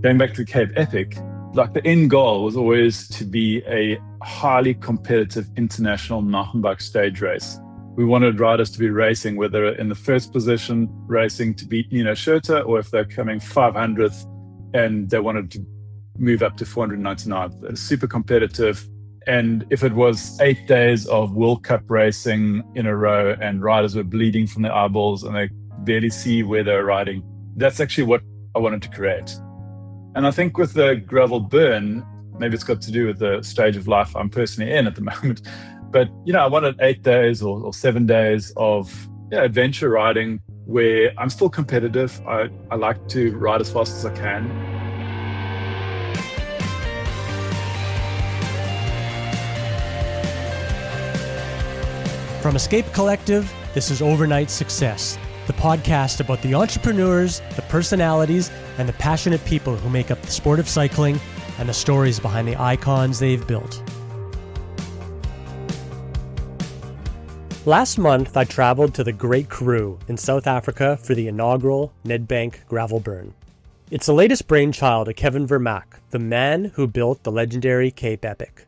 going back to the Cape Epic, like the end goal was always to be a highly competitive international mountain bike stage race. We wanted riders to be racing, whether in the first position, racing to beat Nino Schurter, or if they're coming 500th and they wanted to move up to 499th. It was super competitive. And if it was 8 days of World Cup racing in a row and riders were bleeding from their eyeballs and they barely see where they're riding, that's actually what I wanted to create. And I think with the Gravel Burn, maybe it's got to do with the stage of life I'm personally in at the moment, but I wanted 8 days or 7 days of adventure riding where I'm still competitive. I like to ride as fast as I can. From Escape Collective, this is Overnight Success, the podcast about the entrepreneurs, the personalities, and the passionate people who make up the sport of cycling and the stories behind the icons they've built. Last month, I traveled to the Great Karoo in South Africa for the inaugural Nedbank Gravel Burn. It's the latest brainchild of Kevin Vermaak, the man who built the legendary Cape Epic.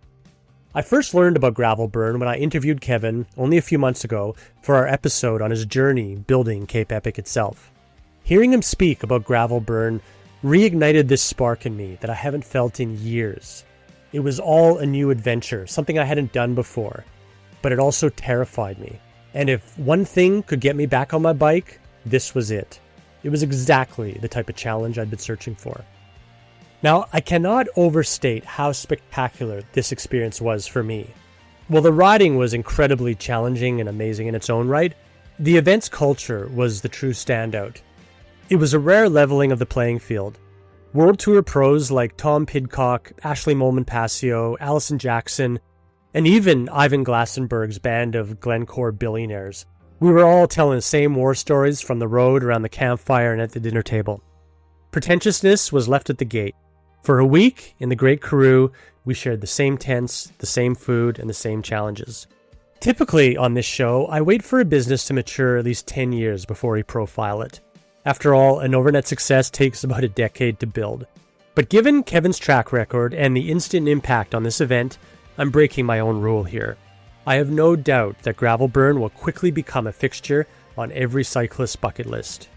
I first learned about Gravel Burn when I interviewed Kevin only a few months ago for our episode on his journey building Cape Epic itself. Hearing him speak about Gravel Burn reignited this spark in me that I haven't felt in years. It was all a new adventure, something I hadn't done before, but it also terrified me. And if one thing could get me back on my bike, this was it. It was exactly the type of challenge I'd been searching for. Now, I cannot overstate how spectacular this experience was for me. While the riding was incredibly challenging and amazing in its own right, the event's culture was the true standout. It was a rare leveling of the playing field. World Tour pros like Tom Pidcock, Ashleigh Moolman-Pasio, Alison Jackson, and even Ivan Glasenberg's band of Glencore billionaires. We were all telling the same war stories from the road, around the campfire, and at the dinner table. Pretentiousness was left at the gate. For a week in the Great Karoo, we shared the same tents, the same food, and the same challenges. Typically on this show, I wait for a business to mature at least 10 years before we profile it. After all, an overnight success takes about a decade to build. But given Kevin's track record and the instant impact on this event, I'm breaking my own rule here. I have no doubt that Gravel Burn will quickly become a fixture on every cyclist's bucket list.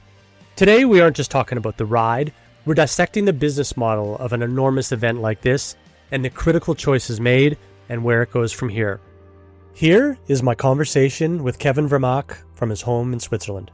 Today, we aren't just talking about the ride. We're dissecting the business model of an enormous event like this and the critical choices made and where it goes from here. Here is my conversation with Kevin Vermaak from his home in Switzerland.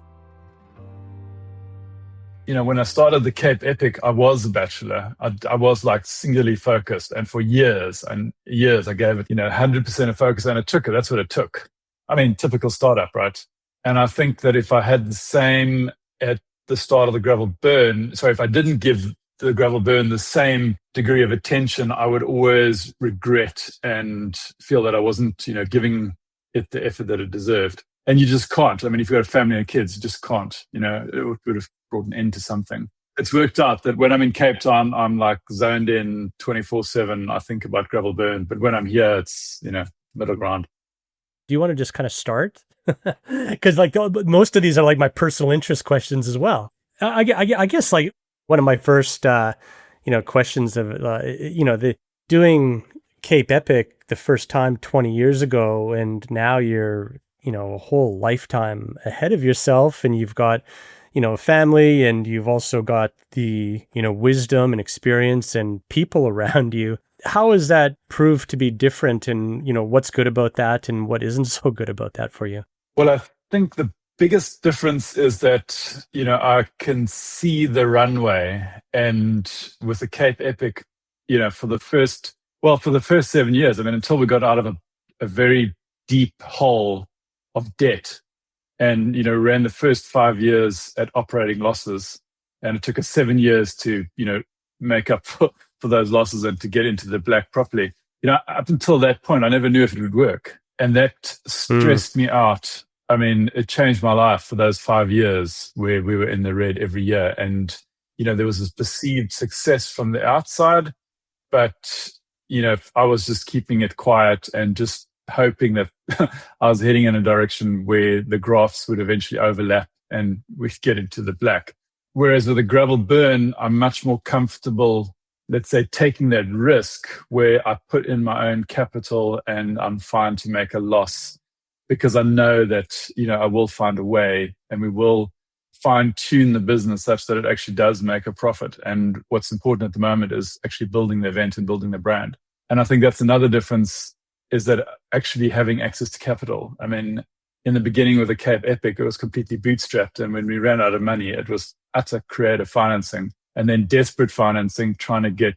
When I started the Cape Epic, I was a bachelor. I was like singularly focused. And for years and years, I gave it, 100% of focus, and it took it. That's what it took. I mean, typical startup, right? And I think that if I had the same at the start of the Gravel Burn, if I didn't give the Gravel Burn the same degree of attention, I would always regret and feel that I wasn't, giving it the effort that it deserved. And you just can't. I mean, if you've got a family and kids, you just can't. It would have brought an end to something. It's worked out that when I'm in Cape Town, I'm like zoned in 24/7. I think about Gravel Burn, but when I'm here, it's, middle ground. Do you want to just kind of start? Because most of these are like my personal interest questions as well. I guess like one of my first, questions of, the doing Cape Epic the first time 20 years ago, and now you're, a whole lifetime ahead of yourself, and you've got, a family, and you've also got the, wisdom and experience and people around you. How has that proved to be different, and, what's good about that and what isn't so good about that for you? Well, I think the biggest difference is that, I can see the runway. And with the Cape Epic, for the first 7 years, I mean, until we got out of a very deep hole of debt and, ran the first 5 years at operating losses. And it took us 7 years to, make up for those losses and to get into the black properly. Up until that point, I never knew if it would work. And that stressed me out. I mean, it changed my life for those 5 years where we were in the red every year. And, there was this perceived success from the outside, but, I was just keeping it quiet and just hoping that I was heading in a direction where the graphs would eventually overlap and we'd get into the black. Whereas with a gravel burn, I'm much more comfortable, let's say, taking that risk where I put in my own capital and I'm fine to make a loss because I know that, I will find a way and we will fine tune the business such that it actually does make a profit. And what's important at the moment is actually building the event and building the brand. And I think that's another difference, is that actually having access to capital. I mean, in the beginning with the Cape Epic, it was completely bootstrapped. And when we ran out of money, it was utter creative financing and then desperate financing, trying to get,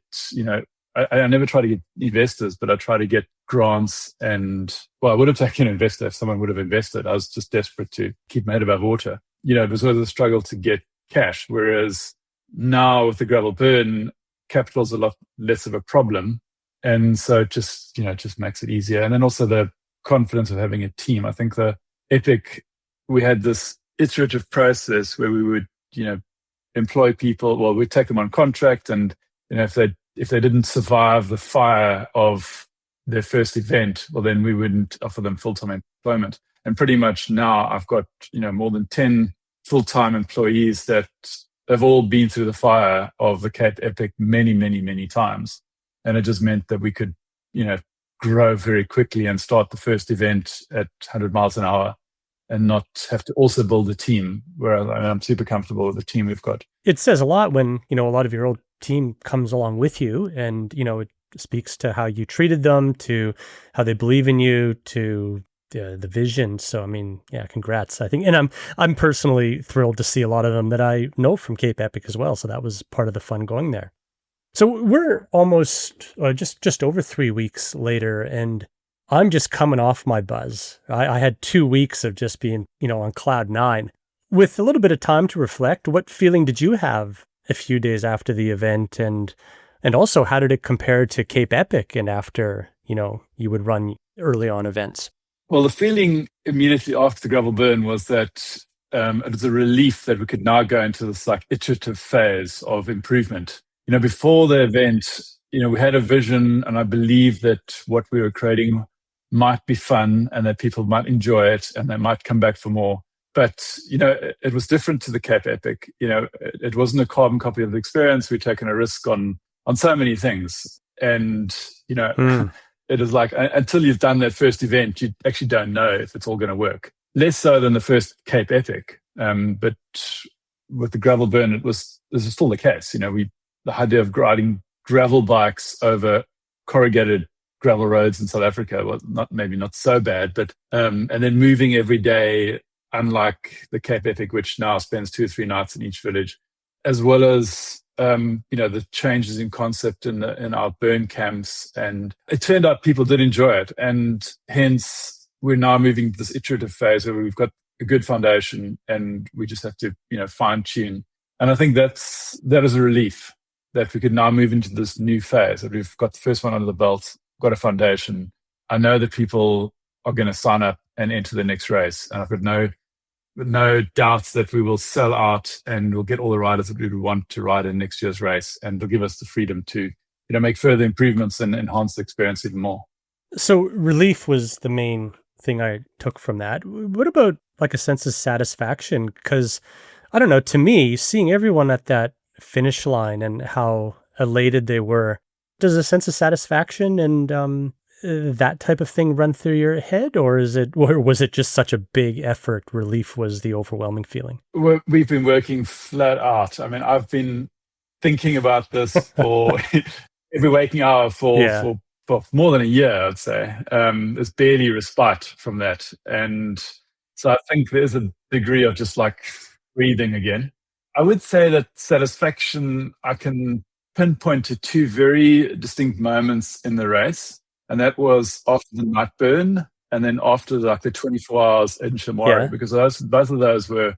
I never try to get investors, but I try to get grants. And I would have taken an investor if someone would have invested. I was just desperate to keep my head above water. It was always a struggle to get cash. Whereas now with the gravel burn, capital is a lot less of a problem. And so it just makes it easier. And then also the confidence of having a team. I think the Epic, we had this iterative process where we would, employ people. Well, we'd take them on contract, and if they didn't survive the fire of their first event, well, then we wouldn't offer them full-time employment. And pretty much now I've got, more than 10 full-time employees that have all been through the fire of the Cape Epic many, many, many times. And it just meant that we could, grow very quickly and start the first event at 100 miles an hour and not have to also build a team, where I'm super comfortable with the team we've got. It says a lot when, a lot of your old team comes along with you, and, it speaks to how you treated them, to how they believe in you, to the vision. So, I mean, yeah, congrats. I think, and I'm personally thrilled to see a lot of them that I know from Cape Epic as well. So that was part of the fun going there. So we're almost just over 3 weeks later, and I'm just coming off my buzz. I had 2 weeks of just being, on cloud nine. With a little bit of time to reflect, what feeling did you have a few days after the event? And also, how did it compare to Cape Epic and after, you would run early on events? Well, the feeling immediately after the gravel burn was that it was a relief that we could now go into this iterative phase of improvement. Before the event, we had a vision, and I believe that what we were creating might be fun and that people might enjoy it and they might come back for more. But, it was different to the Cape Epic. It wasn't a carbon copy of the experience. We'd taken a risk on so many things. And, it is like, until you've done that first event, you actually don't know if it's all going to work. Less so than the first Cape Epic. But with the gravel burn, this is still the case. The idea of riding gravel bikes over corrugated gravel roads in South Africa was maybe not so bad, but and then moving every day, unlike the Cape Epic, which now spends 2 or 3 nights in each village, as well as the changes in concept in our burn camps. And it turned out people did enjoy it, and hence we're now moving to this iterative phase where we've got a good foundation and we just have to fine tune. And I think that is a relief that we could now move into this new phase, that we've got the first one under the belt, got a foundation. I know that people are going to sign up and enter the next race. And I've got no doubts that we will sell out and we'll get all the riders that we would want to ride in next year's race. And they'll give us the freedom to, make further improvements and enhance the experience even more. So relief was the main thing I took from that. What about like a sense of satisfaction? Because I don't know, to me, seeing everyone at that finish line and how elated they were, does a sense of satisfaction and that type of thing run through your head, or was it just such a big effort? Relief was the overwhelming feeling. We've been working flat out. I mean, I've been thinking about this for every waking hour for more than a year, I'd say. There's barely respite from that, and so I think there's a degree of just like breathing again. I would say that satisfaction, I can pinpoint to 2 very distinct moments in the race. And that was after the night burn and then after the 24 hours in Shamwari, because both of those were,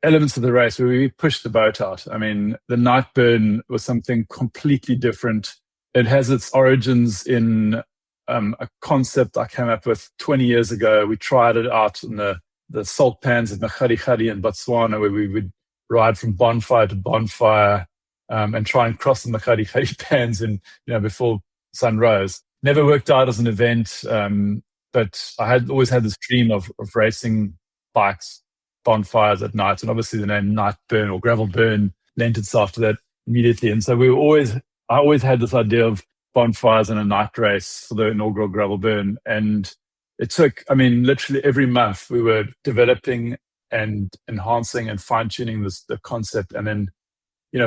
elements of the race where we pushed the boat out. I mean, the night burn was something completely different. It has its origins in a concept I came up with 20 years ago. We tried it out in the salt pans at Makgadikgadi in Botswana, where we would ride from bonfire to bonfire and try and cross the Makgadikgadi pans before sun rose. Never worked out as an event, but I had always had this dream of racing bikes bonfires at night. And obviously the name Night Burn or Gravel Burn lent itself to that immediately. And so I always had this idea of bonfires and a night race for the inaugural Gravel Burn. And it took, literally every month we were developing and enhancing and fine-tuning the concept. And then,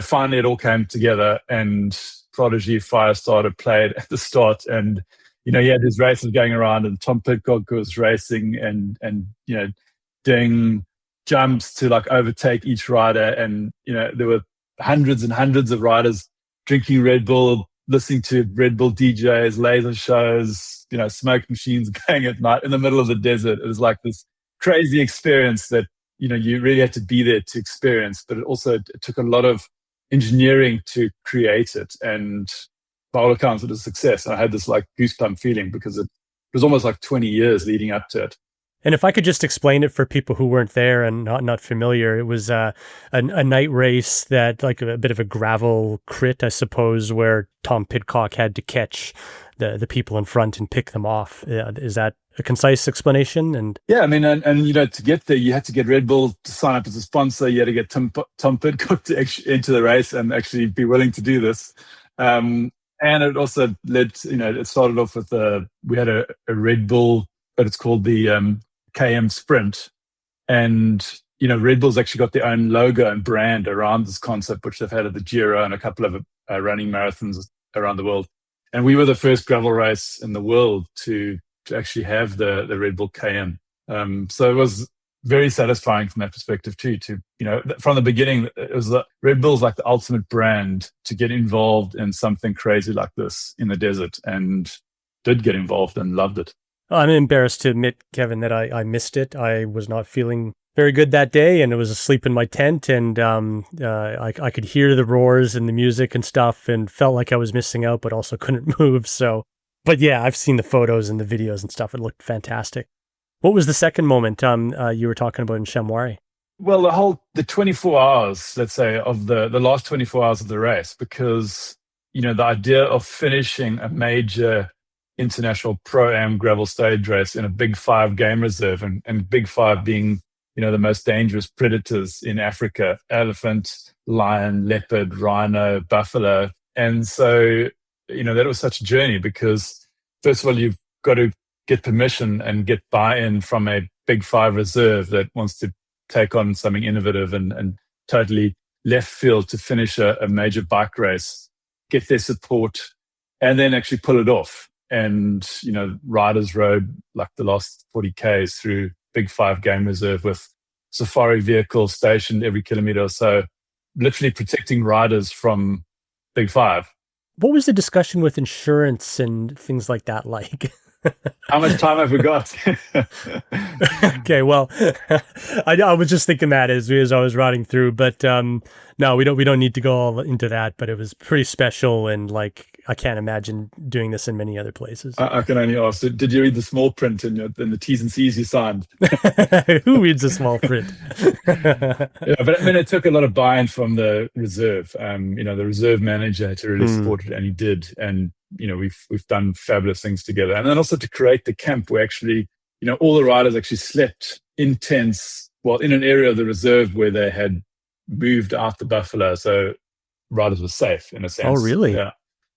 finally it all came together, and Prodigy Firestarter played at the start. And, he had his races going around, and Tom Pidcock was racing and doing jumps to like overtake each rider. And, there were hundreds and hundreds of riders drinking Red Bull, listening to Red Bull DJs, laser shows, smoke machines going at night in the middle of the desert. It was like this crazy experience that, you really had to be there to experience, but it took a lot of engineering to create it. And by all accounts, it was a success. And I had this like goosebump feeling because it was almost like 20 years leading up to it. And if I could just explain it for people who weren't there and not familiar, it was a night race that, like a bit of a gravel crit, I suppose, where Tom Pidcock had to catch the people in front and pick them off. Is that a concise explanation? And yeah, to get there, you had to get Red Bull to sign up as a sponsor. You had to get Tom Pidcock to enter the race and actually be willing to do this. And it also led to, it started off with we had a Red Bull, but it's called the KM Sprint. And, Red Bull's actually got their own logo and brand around this concept, which they've had at the Giro and a couple of running marathons around the world. And we were the first gravel race in the world to actually have the Red Bull KM. So it was very satisfying from that perspective too, from the beginning, it was Red Bull's like the ultimate brand to get involved in something crazy like this in the desert, and did get involved and loved it. I'm embarrassed to admit, Kevin, that I missed it. I was not feeling very good that day, and I was asleep in my tent, and I could hear the roars and the music and stuff, and felt like I was missing out, but also couldn't move. So, but yeah, I've seen the photos and the videos and stuff. It looked fantastic. What was the second moment you were talking about in Chamois? Well, the 24 hours, let's say, of the last 24 hours of the race, because, the idea of finishing a major international pro-am gravel stage race in a Big Five game reserve, and Big Five being, the most dangerous predators in Africa: elephant, lion, leopard, rhino, buffalo. And so, that was such a journey, because first of all, you've got to get permission and get buy-in from a Big Five reserve that wants to take on something innovative and totally left field to finish a major bike race, get their support, and then actually pull it off. And, riders rode like the last 40 Ks through Big Five game reserve with safari vehicles stationed every kilometer or so, literally protecting riders from Big Five. What was the discussion with insurance and things like that like? How much time have we got? Okay, well, I was just thinking that as I was riding through, but no, we don't need to go all into that. But it was pretty special, and like I can't imagine doing this in many other places. I can only ask: did you read the small print in the T's and C's you signed? Who reads the small print? Yeah, but it took a lot of buy-in from the reserve. The reserve manager had to really support it, and he did. And we've done fabulous things together. And then also to create the camp where actually, all the riders actually slept in tents, in an area of the reserve where they had moved out the buffalo. So riders were safe in a sense. Oh, really? Yeah.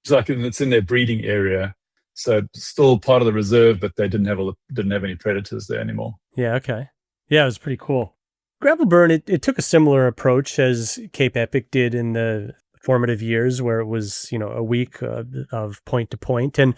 It's like it's in their breeding area. So still part of the reserve, but they didn't have any predators there anymore. Yeah. Okay. Yeah, it was pretty cool. Gravel Burn, it took a similar approach as Cape Epic did in the formative years, where it was, a week of point to point. And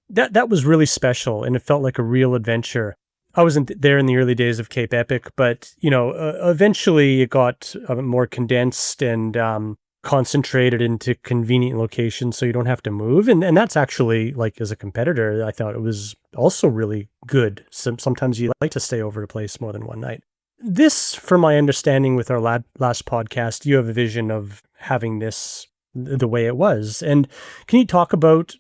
that was really special, and it felt like a real adventure. I wasn't there in the early days of Cape Epic, but, eventually it got more condensed and concentrated into convenient locations so you don't have to move. And that's actually, like, as a competitor, I thought it was also really good. Sometimes you like to stay over a place more than one night. This, from my understanding with our last podcast, you have a vision of having this the way it was. And can you talk about,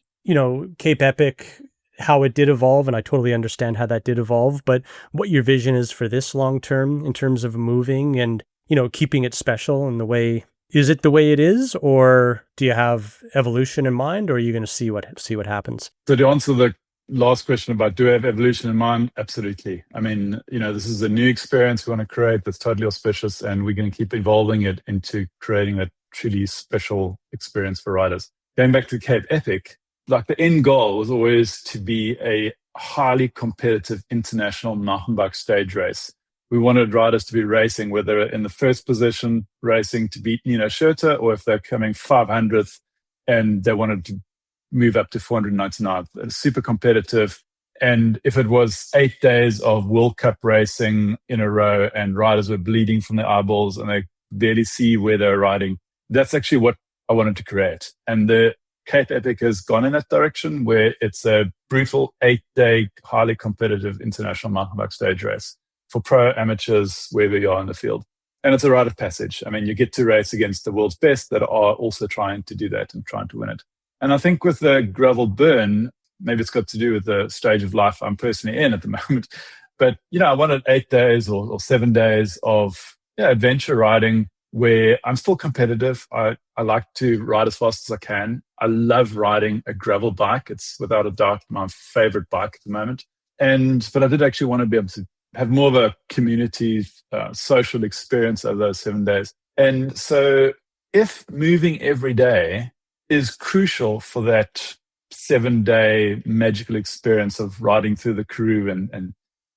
Cape Epic, how it did evolve? And I totally understand how that did evolve, but what your vision is for this long term in terms of moving and, keeping it special in the way. Is it the way it is, or do you have evolution in mind, or are you going to see what happens? So to answer last question about do I have evolution in mind? Absolutely. I mean, this is a new experience we want to create that's totally auspicious, and we're going to keep evolving it into creating that truly special experience for riders. Going back to Cape Epic, like the end goal was always to be a highly competitive international mountain bike stage race. We wanted riders to be racing, whether in the first position, racing to beat Nino Schurter, or if they're coming 500th and they wanted to move up to 499th. Super competitive. And if it was 8 days of World Cup racing in a row and riders were bleeding from their eyeballs and they barely see where they're riding, that's actually what I wanted to create. And the Cape Epic has gone in that direction, where it's a brutal 8-day, highly competitive international mountain bike stage race for pro amateurs, wherever you are in the field. And it's a rite of passage. I mean, you get to race against the world's best that are also trying to do that and trying to win it. And I think with the Gravel Burn, maybe it's got to do with the stage of life I'm personally in at the moment. But, I wanted 8 days or 7 days of adventure riding where I'm still competitive. I like to ride as fast as I can. I love riding a gravel bike. It's without a doubt my favorite bike at the moment. But I did actually want to be able to have more of a community social experience over those 7 days. And so if moving every day is crucial for that 7-day magical experience of riding through the Karoo and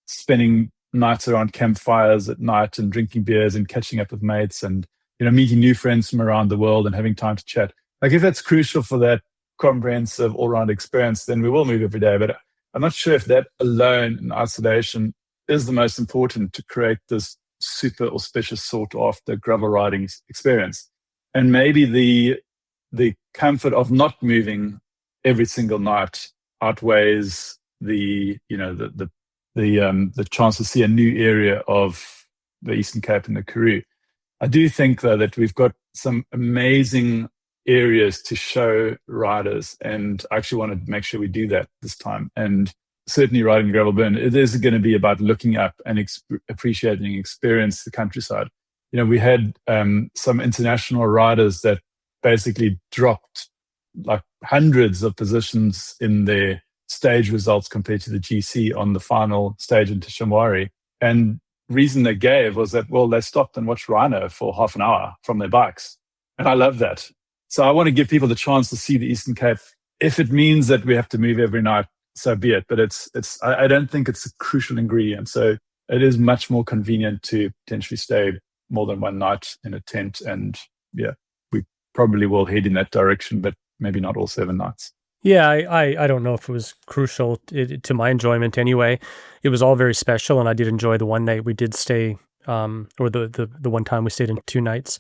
spending nights around campfires at night and drinking beers and catching up with mates and meeting new friends from around the world and having time to chat. Like if that's crucial for that comprehensive all-round experience, then we will move every day. But I'm not sure if that alone in isolation is the most important to create this super auspicious sought after gravel riding experience. And maybe the comfort of not moving every single night outweighs the chance to see a new area of the Eastern Cape and the Karoo. I do think, though, that we've got some amazing areas to show riders, and I actually want to make sure we do that this time. And certainly riding Gravel Burn, it is going to be about looking up and appreciating and experience the countryside. We had some international riders that basically dropped like hundreds of positions in their stage results compared to the GC on the final stage in Tishamwari. And reason they gave was that, well, they stopped and watched Rhino for half an hour from their bikes. And I love that. So I want to give people the chance to see the Eastern Cape. If it means that we have to move every night, so be it. But I don't think it's a crucial ingredient. So it is much more convenient to potentially stay more than one night in a tent. And we probably will head in that direction, but maybe not all 7 nights. Yeah, I don't know if it was crucial to my enjoyment anyway. It was all very special, and I did enjoy the one night we did stay, or the one time we stayed in 2 nights,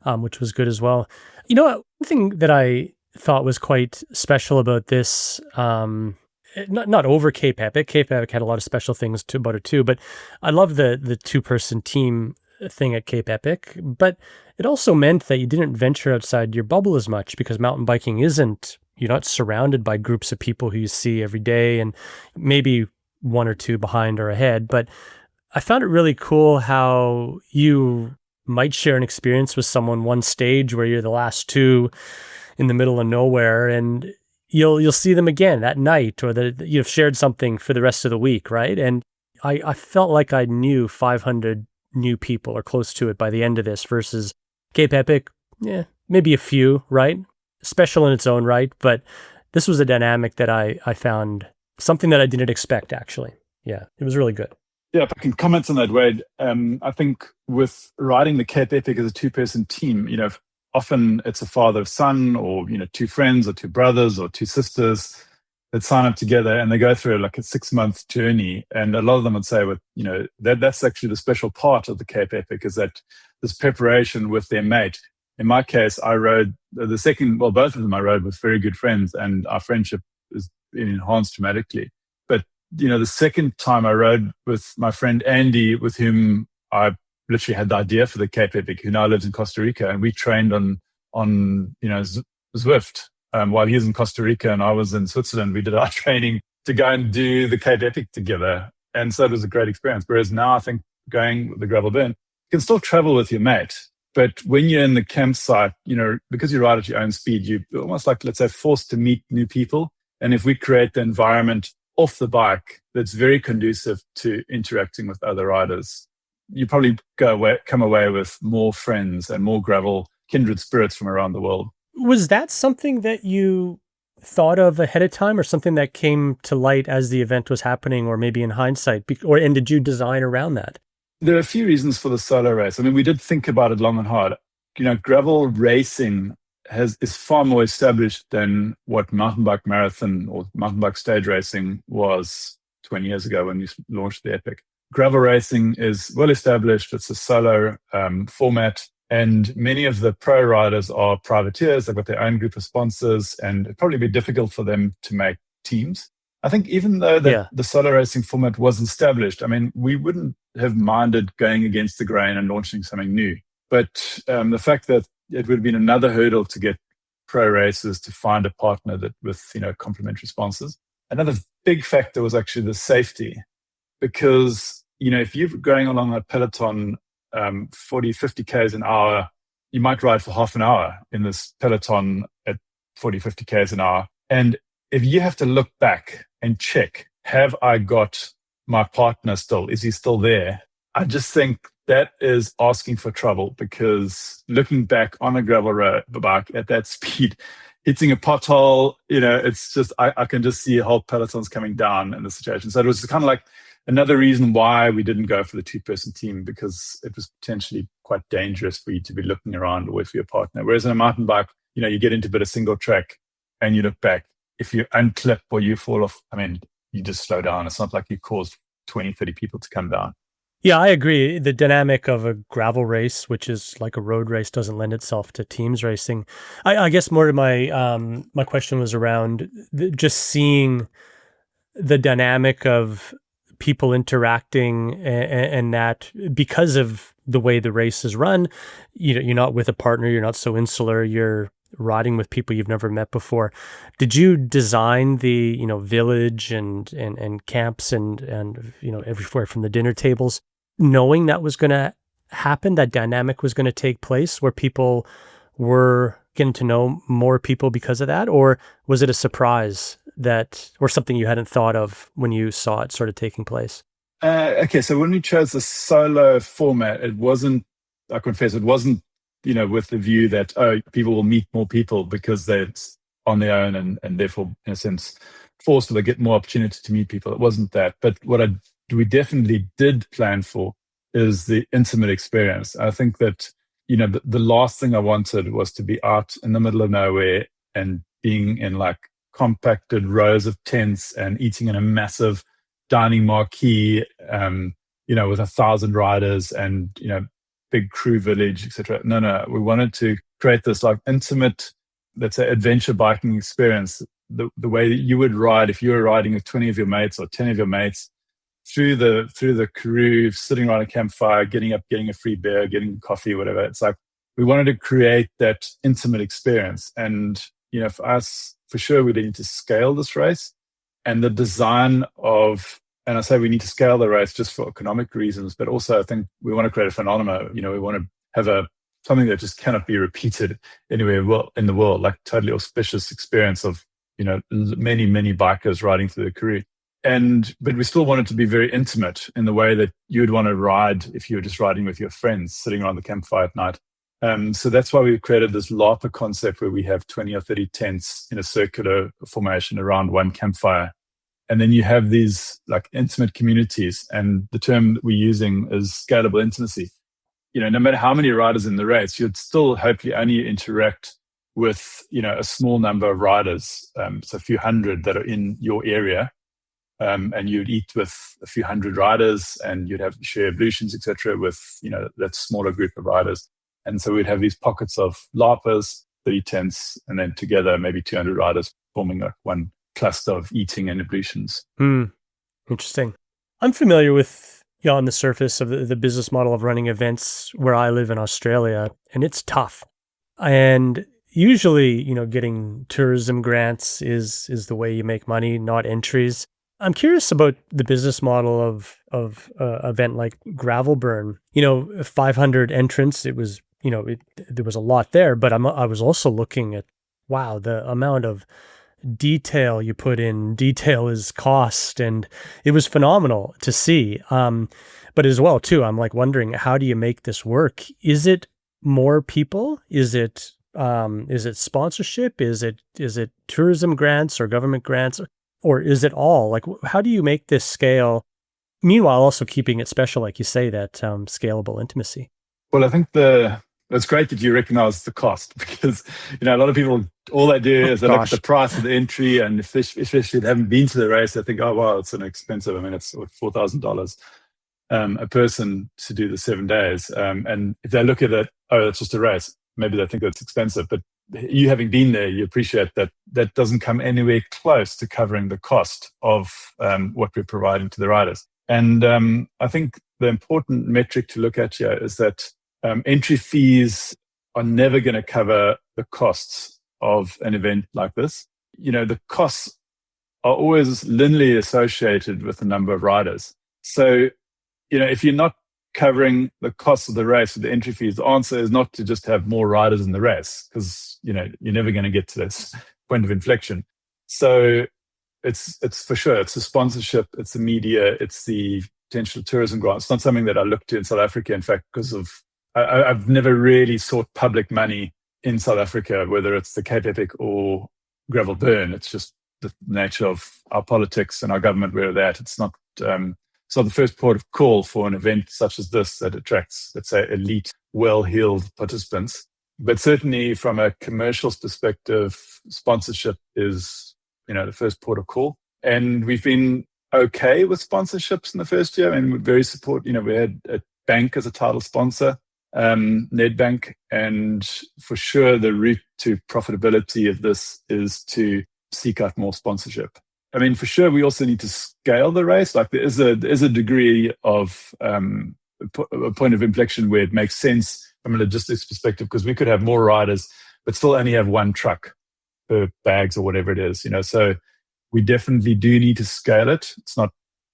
which was good as well. One thing that I thought was quite special about this, not over Cape Epic. Cape Epic had a lot of special things about it too, but I love the 2-person team thing at Cape Epic. But it also meant that you didn't venture outside your bubble as much, because mountain biking you're not surrounded by groups of people who you see every day and maybe 1 or 2 behind or ahead. But I found it really cool how you might share an experience with someone one stage where you're the last 2 in the middle of nowhere, and you'll see them again that night, or that you've shared something for the rest of the week, right? And I felt like I knew 500 new people or close to it by the end of this, versus Cape Epic, maybe a few, right? Special in its own right, but this was a dynamic that I found something that I didn't expect, actually. Yeah, it was really good. Yeah, if I can comment on that, Wade, I think with riding the Cape Epic as a 2-person team, often it's a father-son, or 2 friends or 2 brothers or 2 sisters that sign up together, and they go through like a 6-month journey. And a lot of them would say, that's actually the special part of the Cape Epic, is that this preparation with their mate. In my case, I rode both of them I rode with very good friends, and our friendship has been enhanced dramatically. But, the second time I rode with my friend Andy, with whom I literally had the idea for the Cape Epic, who now lives in Costa Rica, and we trained on Zwift while he was in Costa Rica and I was in Switzerland. We did our training to go and do the Cape Epic together, and so it was a great experience. Whereas now I think going with the Gravel Burn, you can still travel with your mate, but when you're in the campsite, because you ride at your own speed, you're almost like, let's say, forced to meet new people. And if we create the environment off the bike that's very conducive to interacting with other riders. You probably come away with more friends and more gravel kindred spirits from around the world. Was that something that you thought of ahead of time, or something that came to light as the event was happening, or maybe in hindsight, and did you design around that? There are a few reasons for the solo race. I mean, we did think about it long and hard. Gravel racing is far more established than what mountain bike marathon or mountain bike stage racing was 20 years ago when we launched the Epic. Gravel racing is well established. It's a solo format. And many of the pro riders are privateers. They've got their own group of sponsors, and it'd probably be difficult for them to make teams. I think even though the solo racing format was established, I mean, we wouldn't have minded going against the grain and launching something new. But the fact that it would have been another hurdle to get pro racers to find a partner that with complementary sponsors. Another big factor was actually the safety, because if you're going along a peloton 40, 50 Ks an hour, you might ride for half an hour in this peloton at 40, 50 Ks an hour. And if you have to look back and check, have I got my partner still? Is he still there? I just think that is asking for trouble, because looking back on a gravel bike at that speed, hitting a pothole, it's just, I can just see whole pelotons coming down in the situation. So it was kind of like another reason why we didn't go for the two-person team, because it was potentially quite dangerous for you to be looking around or with your partner. Whereas in a mountain bike, you get into a bit of single track and you look back. If you unclip or you fall off, I mean, you just slow down. It's not like you caused 20, 30 people to come down. Yeah, I agree. The dynamic of a gravel race, which is like a road race, doesn't lend itself to teams racing. I guess more to my question was around just seeing the dynamic of people interacting, and that because of the way the race is run, you're not with a partner, you're not so insular, you're riding with people you've never met before. Did you design the village and camps and everywhere from the dinner tables, knowing that was going to happen, that dynamic was going to take place, where people were getting to know more people because of that? Or was it a surprise or something you hadn't thought of when you saw it sort of taking place? Okay, so when we chose the solo format, I confess, it wasn't, with the view that, people will meet more people because they're on their own and therefore, in a sense, forced to get more opportunity to meet people. It wasn't that. But what we definitely did plan for is the intimate experience. I think that, the last thing I wanted was to be out in the middle of nowhere and being in like compacted rows of tents and eating in a massive dining marquee, with 1,000 riders and, big crew village, etc. No. We wanted to create this like intimate, let's say, adventure biking experience. The way that you would ride if you were riding with 20 of your mates or 10 of your mates through the Karoo, sitting around a campfire, getting up, getting a free beer, getting coffee, whatever. It's like we wanted to create that intimate experience. And, for us, for sure, we need to scale this race. And the design and I say we need to scale the race just for economic reasons, but also I think we want to create a phenomenon. We want to have something that just cannot be repeated anywhere in the world, like totally auspicious experience of, many, many bikers riding through the Karoo. But we still want it to be very intimate in the way that you would want to ride if you were just riding with your friends, sitting around the campfire at night. So that's why we created this LARPA concept where we have 20 or 30 tents in a circular formation around one campfire. And then you have these like intimate communities. And the term that we're using is scalable intimacy. No matter how many riders in the race, you'd still hopefully only interact with, a small number of riders. So a few hundred that are in your area. And you'd eat with a few hundred riders and you'd have share ablutions, etc., with, that smaller group of riders. And so we'd have these pockets of LARPers, 30 tents, and then together maybe 200 riders forming like one cluster of eating and ablutions. Interesting. I'm familiar with, on the surface of the business model of running events where I live in Australia, and it's tough. And usually, getting tourism grants is the way you make money, not entries. I'm curious about the business model of event like Gravel Burn. 500 entrants. It was, there was a lot there, but I was also looking at, wow, the amount of detail you put in. Detail is cost, and it was phenomenal to see. But as well, too, I'm like wondering, how do you make this work? Is it more people? Is it sponsorship? Is it tourism grants or government grants, or is it all? Like, how do you make this scale? Meanwhile, also keeping it special, like you say, that scalable intimacy. Well, I think it's great that you recognize the cost, because a lot of people, all they do is they look at the price of the entry, and especially if they haven't been to the race, they think, oh wow, it's an expensive. I mean, it's $4,000 a person to do the 7 days, and if they look at it, oh, it's just a race, maybe they think that's expensive. But you having been there, you appreciate that that doesn't come anywhere close to covering the cost of what we're providing to the riders. And I think the important metric to look at here is that entry fees are never going to cover the costs of an event like this. The costs are always linearly associated with the number of riders. So, if you're not covering the costs of the race with the entry fees, the answer is not to just have more riders in the race, because, you're never going to get to this point of inflection. So it's for sure, it's the sponsorship, it's the media, it's the potential tourism grants. It's not something that I look to in South Africa, in fact, because I've never really sought public money in South Africa, whether it's the Cape Epic or Gravel Burn. It's just the nature of our politics and our government where they're at. It's not the first port of call for an event such as this that attracts, let's say, elite, well-heeled participants. But certainly from a commercial perspective, sponsorship is, the first port of call. And we've been okay with sponsorships in the first year. I mean, we're very we had a bank as a title sponsor, Nedbank, and for sure the route to profitability of this is to seek out more sponsorship. I mean, for sure, we also need to scale the race. Like there is a degree of a point of inflection where it makes sense from a logistics perspective, because we could have more riders, but still only have one truck per bags or whatever it is. So we definitely do need to scale it. It's not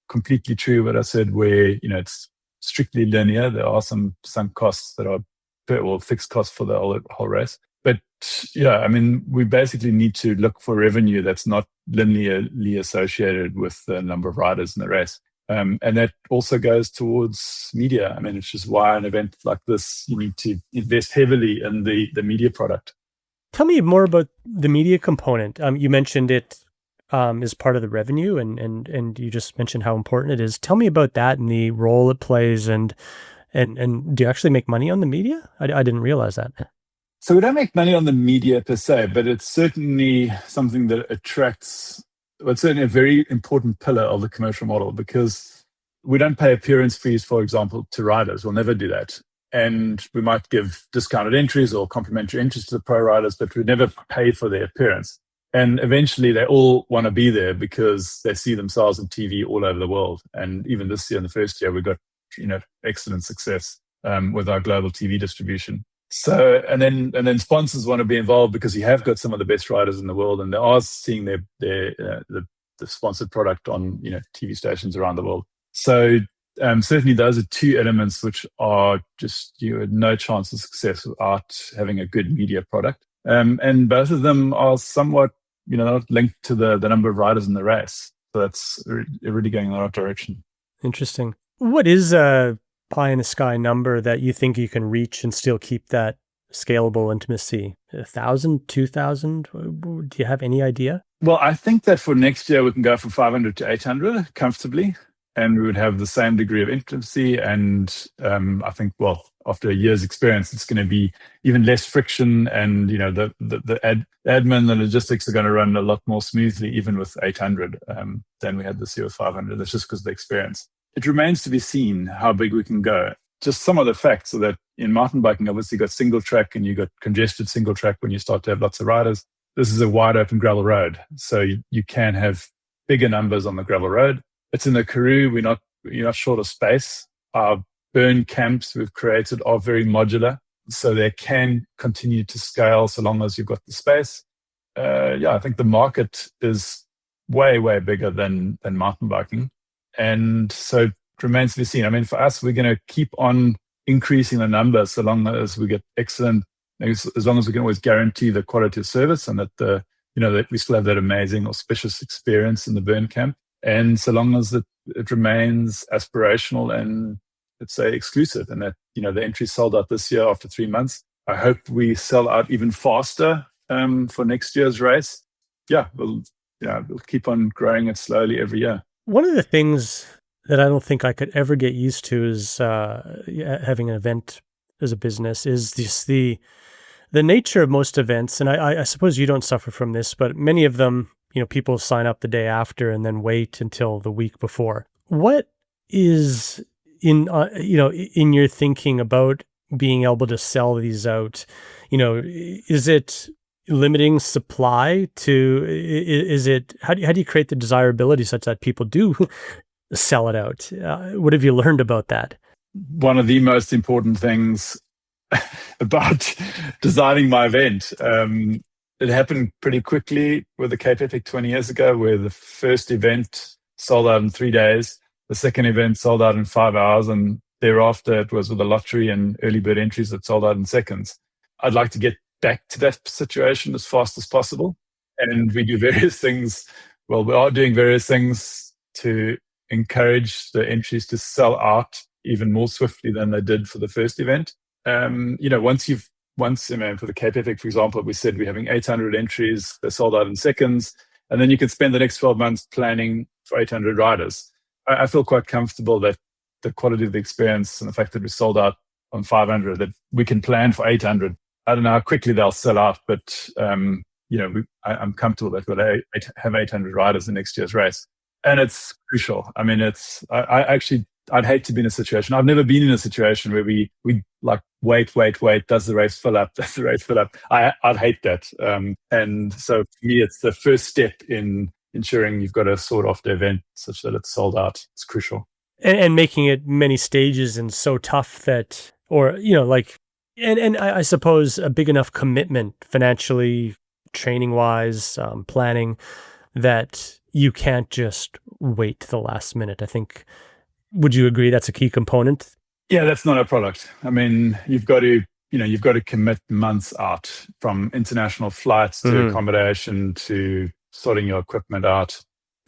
completely true what I said, where it's strictly linear. There are some sunk costs that are fixed costs for the whole race. But yeah, I mean, we basically need to look for revenue that's not linearly associated with the number of riders in the race. And that also goes towards media. I mean, it's just why an event like this, you need to invest heavily in the media product. Tell me more about the media component. You mentioned it is part of the revenue, and you just mentioned how important it is. Tell me about that and the role it plays, and do you actually make money on the media? I didn't realize that. So we don't make money on the media per se, but it's certainly something that attracts. Well, it's certainly a very important pillar of the commercial model, because we don't pay appearance fees, for example, to riders. We'll never do that. And we might give discounted entries or complimentary entries to the pro riders, but we never pay for their appearance. And eventually they all want to be there because they see themselves on TV all over the world. And even this year, in the first year, we got excellent success with our global TV distribution. So, and then sponsors want to be involved because you have got some of the best riders in the world, and they are seeing the sponsored product on TV stations around the world. So certainly those are two elements which are just you had no chance of success without having a good media product. And both of them are somewhat not linked to the number of riders in the race. So that's really going in the right direction. Interesting. What is a pie in the sky number that you think you can reach and still keep that scalable intimacy? 1,000, 2,000? Do you have any idea? Well, I think that for next year we can go from 500 to 800 comfortably, and we would have the same degree of intimacy. And I think, well, after a year's experience, it's going to be even less friction, and the admin, the logistics are going to run a lot more smoothly, even with 800 than we had this year with 500. That's just because of the experience. It remains to be seen how big we can go. Just some of the facts are that in mountain biking, obviously you got single track and you got congested single track when you start to have lots of riders. This is a wide open gravel road, so you can have bigger numbers on the gravel road. It's in the Karoo. You're not short of space. Our burn camps we've created are very modular, so they can continue to scale so long as you've got the space. I think the market is way, way bigger than mountain biking. And so it remains to be seen. I mean, for us, we're going to keep on increasing the numbers so long as we get excellent, as long as we can always guarantee the quality of service and that the that we still have that amazing auspicious experience in the burn camp. And so long as it remains aspirational and, let's say, exclusive, and that, the entry sold out this year after 3 months, I hope we sell out even faster for next year's race. We'll keep on growing it slowly every year. One of the things that I don't think I could ever get used to is having an event as a business is just the nature of most events. And I suppose you don't suffer from this, but many of them, people sign up the day after and then wait until the week before. What is in your thinking about being able to sell these out? Is it limiting supply how do you create the desirability such that people do sell it out? What have you learned about that? One of the most important things about designing my event, it happened pretty quickly with the Cape Epic 20 years ago, where the first event sold out in 3 days, the second event sold out in 5 hours, and thereafter it was with a lottery and early bird entries that sold out in seconds. I'd like to get back to that situation as fast as possible, and we do various things. Well, we are doing various things to encourage the entries to sell out even more swiftly than they did for the first event. Once for the Cape Epic, for example, we said we're having 800 entries, they sold out in seconds, and then you can spend the next 12 months planning for 800 riders. I feel quite comfortable that the quality of the experience and the fact that we sold out on 500, that we can plan for 800. I don't know how quickly they'll sell out, but I'm comfortable that we'll have 800 riders in next year's race. And it's crucial. I mean, I'd hate to be in a situation. I've never been in a situation where we like, wait. Does the race fill up? Does the race fill up? I'd hate that. And so for me, it's the first step in ensuring you've got to sort off the event such that it's sold out. It's crucial. And making it many stages and so tough that, and I suppose a big enough commitment financially, training wise, planning, that you can't just wait to the last minute. I think, would you agree that's a key component? Yeah, that's not a product. I mean, you've got to commit months out, from international flights to accommodation to sorting your equipment out.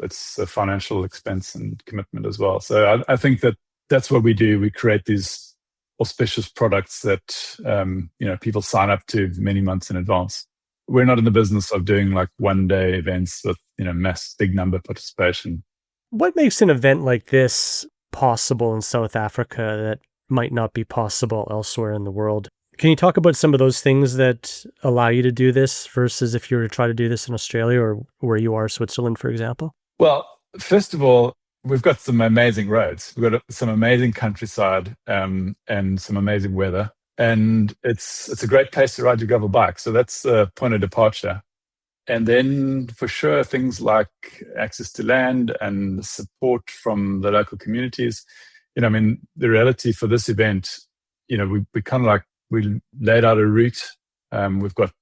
It's a financial expense and commitment as well. So I think that's what we do. We create these auspicious products that people sign up to many months in advance. We're not in the business of doing like one-day events with mass big number participation. What makes an event like this possible in South Africa that might not be possible elsewhere in the world? Can you talk about some of those things that allow you to do this versus if you were to try to do this in Australia or where you are, Switzerland, for example? Well, first of all, we've got some amazing roads. We've got some amazing countryside and some amazing weather. And it's a great place to ride your gravel bike. So that's a point of departure. And then for sure, things like access to land and support from the local communities. The reality for this event, we kind of like, we laid out a route. We've got,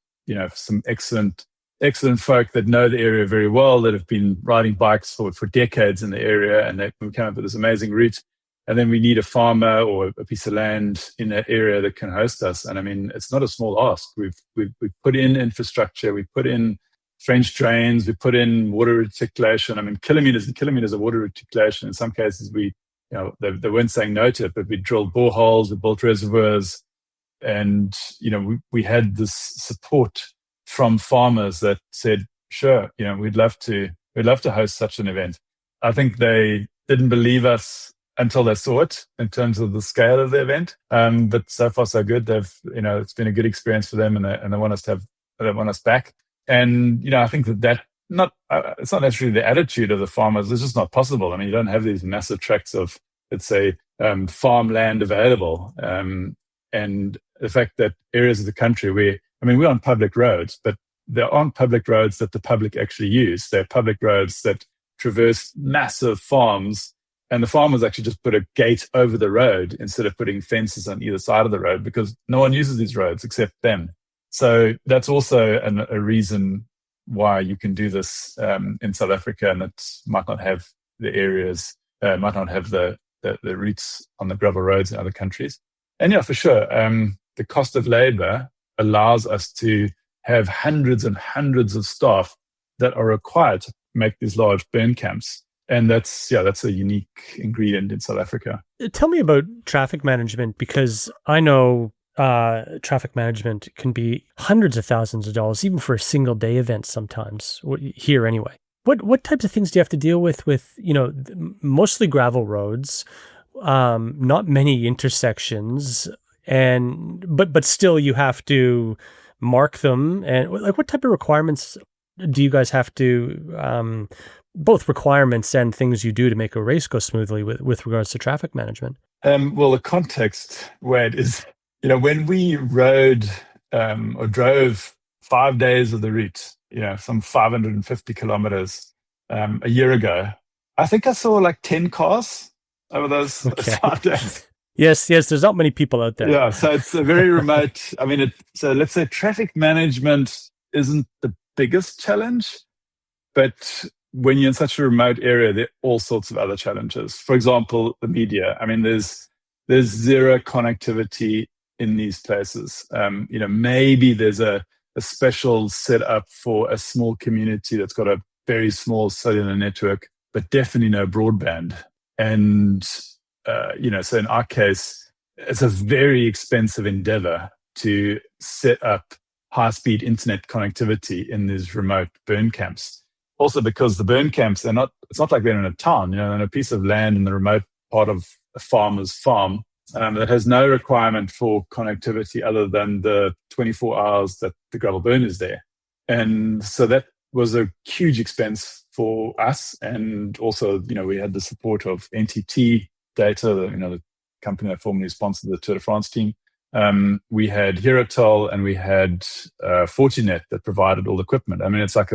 some excellent folk that know the area very well, that have been riding bikes for decades in the area, and we came up with this amazing route. And then we need a farmer or a piece of land in that area that can host us. And it's not a small ask. We've put in infrastructure, we put in French drains, we put in water reticulation. Kilometers and kilometers of water reticulation. In some cases, they weren't saying no to it, but we drilled boreholes, we built reservoirs, and we had this support from farmers that said, sure, we'd love to host such an event. I think they didn't believe us until they saw it in terms of the scale of the event. But so far so good. They've, it's been a good experience for them, and they want us back. And I think that it's not necessarily the attitude of the farmers. It's just not possible. You don't have these massive tracts of, let's say, farmland available. And the fact that areas of the country where, we're on public roads, but there aren't public roads that the public actually use. They're public roads that traverse massive farms, and the farmers actually just put a gate over the road instead of putting fences on either side of the road, because no one uses these roads except them. So that's also a reason why you can do this in South Africa, and it might not have the areas, might not have the routes on the gravel roads in other countries. And yeah, for sure, the cost of labor allows us to have hundreds and hundreds of staff that are required to make these large burn camps. And that's a unique ingredient in South Africa. Tell me about traffic management, because I know traffic management can be hundreds of thousands of dollars, even for a single day event sometimes, here anyway. What types of things do you have to deal with mostly gravel roads, not many intersections, but still you have to mark them, and what type of requirements do you guys have to, both requirements and things you do to make a race go smoothly with regards to traffic management? Well, the context, Wade, is, when we rode or drove 5 days of the route, some 550 kilometers a year ago, I think I saw like 10 cars over those 5 days. Yes, there's not many people out there. Yeah, so it's a very remote. So let's say traffic management isn't the biggest challenge, but when you're in such a remote area, there are all sorts of other challenges. For example, the media. There's zero connectivity in these places. Maybe there's a special setup for a small community that's got a very small cellular network, but definitely no broadband. And so in our case, it's a very expensive endeavor to set up high-speed internet connectivity in these remote burn camps. Also, because the burn camps, it's not like they're in a town, they're in a piece of land in the remote part of a farmer's farm that has no requirement for connectivity other than the 24 hours that the gravel burn is there. And so that was a huge expense for us. And also, we had the support of NTT Data, the company that formerly sponsored the Tour de France team. We had Herotel and we had Fortinet that provided all the equipment. It's like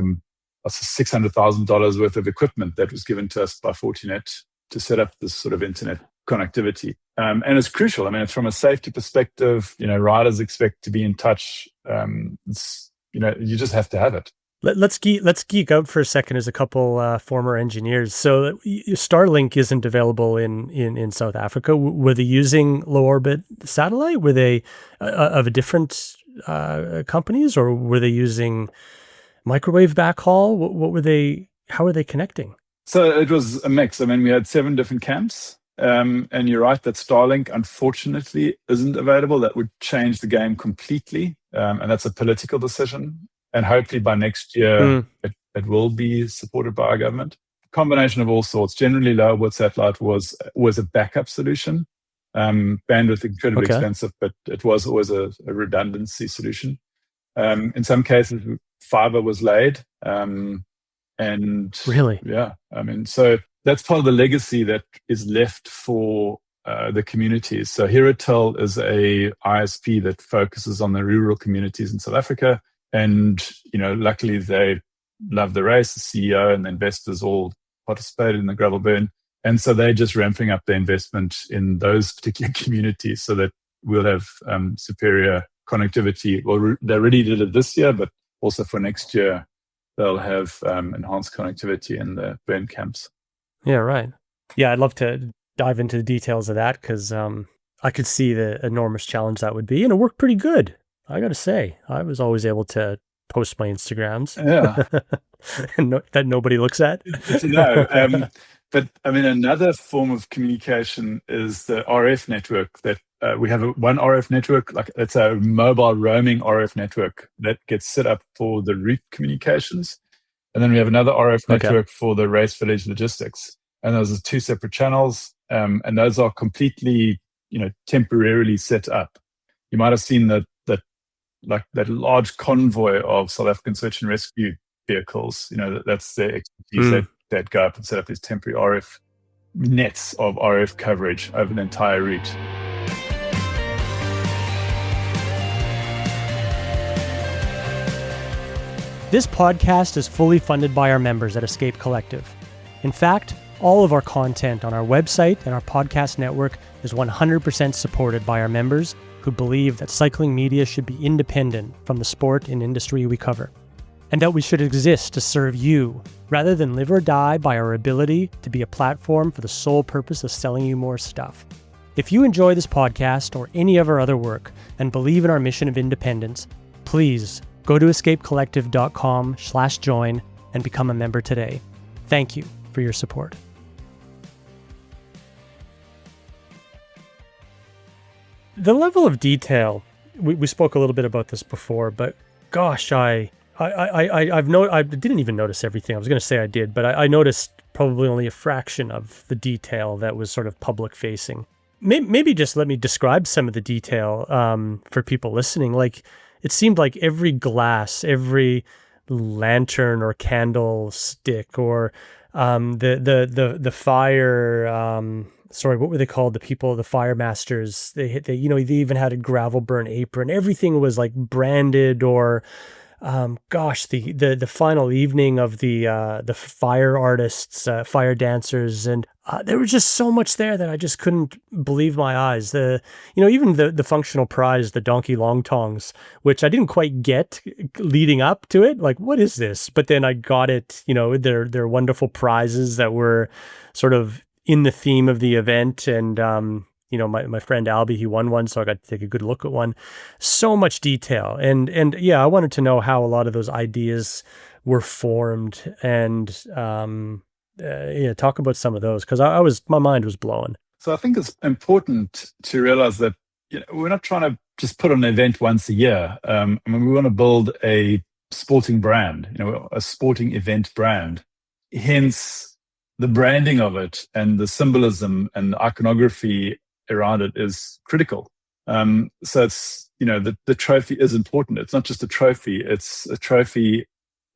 $600,000 worth of equipment that was given to us by Fortinet to set up this sort of internet connectivity. And it's crucial. It's from a safety perspective. Riders expect to be in touch. You just have to have it. Let's geek out for a second as a couple former engineers. So Starlink isn't available in South Africa. Were they using low orbit satellite? Were they of a different companies, or were they using microwave backhaul? How were they connecting? So it was a mix. We had 7 different camps. And you're right that Starlink, unfortunately, isn't available. That would change the game completely. And that's a political decision. And hopefully by next year, it will be supported by our government. Combination of all sorts. Generally, low orbit satellite was a backup solution. Bandwidth incredibly expensive, but it was always a redundancy solution. In some cases, fiber was laid. And really, yeah, so that's part of the legacy that is left for the communities. So Herotel is a ISP that focuses on the rural communities in South Africa. And, luckily they love the race. The CEO and the investors all participated in the gravel burn. And so they're just ramping up their investment in those particular communities so that we'll have superior connectivity. Well, they already did it this year, but also for next year, they'll have enhanced connectivity in the burn camps. Yeah, right. Yeah, I'd love to dive into the details of that because I could see the enormous challenge that would be. And it worked pretty good. I got to say, I was always able to post my Instagrams. Yeah. and that nobody looks at. No. But another form of communication is the RF network that we have one RF network, like it's a mobile roaming RF network that gets set up for the route communications. And then we have another RF network for the race village logistics. And those are 2 separate channels. And those are completely, temporarily set up. You might have seen that large convoy of South African search and rescue vehicles. That's their expertise. They'd go up and set up these temporary RF nets of RF coverage over the entire route. This podcast is fully funded by our members at Escape Collective. In fact, all of our content on our website and our podcast network is 100% supported by our members who believe that cycling media should be independent from the sport and industry we cover, and that we should exist to serve you rather than live or die by our ability to be a platform for the sole purpose of selling you more stuff. If you enjoy this podcast or any of our other work and believe in our mission of independence, please Go to escapecollective.com/join and become a member today. Thank you for your support. The level of detail, we spoke a little bit about this before, but gosh, I didn't even notice everything. I was going to say I did, but I noticed probably only a fraction of the detail that was sort of public facing. Maybe just let me describe some of the detail for people listening. Like, it seemed like every glass, every lantern or candlestick, or the fire. Sorry, what were they called? The people, the fire masters. They even had a gravel burn apron. Everything was like branded, or the final evening of the fire artists, fire dancers, and there was just so much there that I just couldn't believe my eyes. Even the functional prize, the donkey long tongs, which I didn't quite get leading up to it. Like, what is this? But then I got it. They're wonderful prizes that were sort of in the theme of the event, and my friend Albie, he won one, so I got to take a good look at one. So much detail, and yeah, I wanted to know how a lot of those ideas were formed, and talk about some of those, because my mind was blown. So I think it's important to realize that we're not trying to just put on an event once a year. We want to build a sporting brand, a sporting event brand. Hence, the branding of it and the symbolism and the iconography around it is critical. So it's, the trophy is important. It's not just a trophy. It's a trophy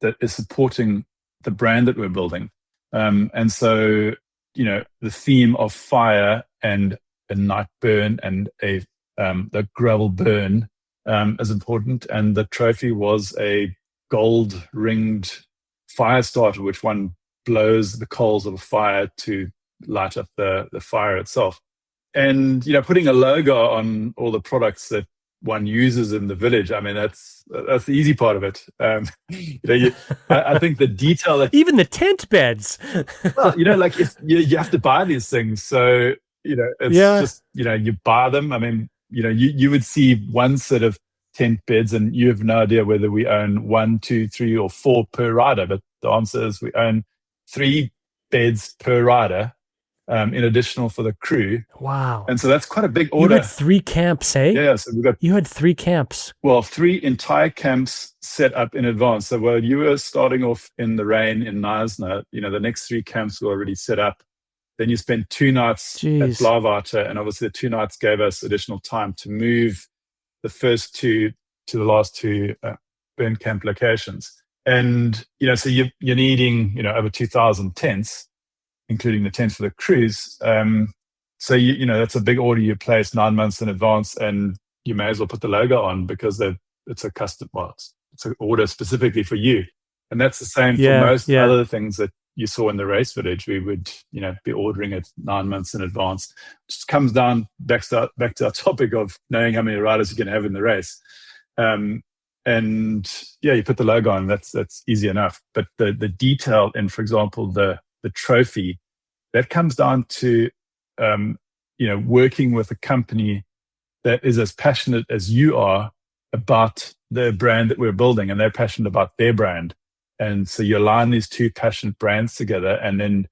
that is supporting the brand that we're building. And so, the theme of fire and a night burn and the gravel burn is important. And the trophy was a gold ringed fire starter, which one blows the coals of a fire to light up the fire itself. And, putting a logo on all the products that one uses in the village, I mean, that's the easy part of it. I think the detail that even the tent beds. Well, like, if you have to buy these things, so it's just you buy them. I mean, you would see one set of tent beds, and you have no idea whether we own 1, 2, 3, or 4 per rider. But the answer is we own 3 beds per rider, in additional for the crew. Wow. And so that's quite a big order. You had 3 camps, eh? Yeah, so you had 3 camps. Well, 3 entire camps set up in advance. So while you were starting off in the rain in Knysna, the next 3 camps were already set up. Then you spent 2 nights at Blaarwater, and obviously the 2 nights gave us additional time to move the first 2 to the last 2 burn camp locations. And, so you're needing, over 2,000 tents, including the tents for the crews. So, that's a big order you place 9 months in advance, and you may as well put the logo on, because it's a custom, it's an order specifically for you. And that's the same for most other things that you saw in the race village. We would, be ordering it 9 months in advance. It just comes down back to our topic of knowing how many riders you can have in the race. And you put the logo on, that's easy enough. But the detail in, for example, the trophy, that comes down to, working with a company that is as passionate as you are about the brand that we're building, and they're passionate about their brand. And so you align these 2 passionate brands together, and then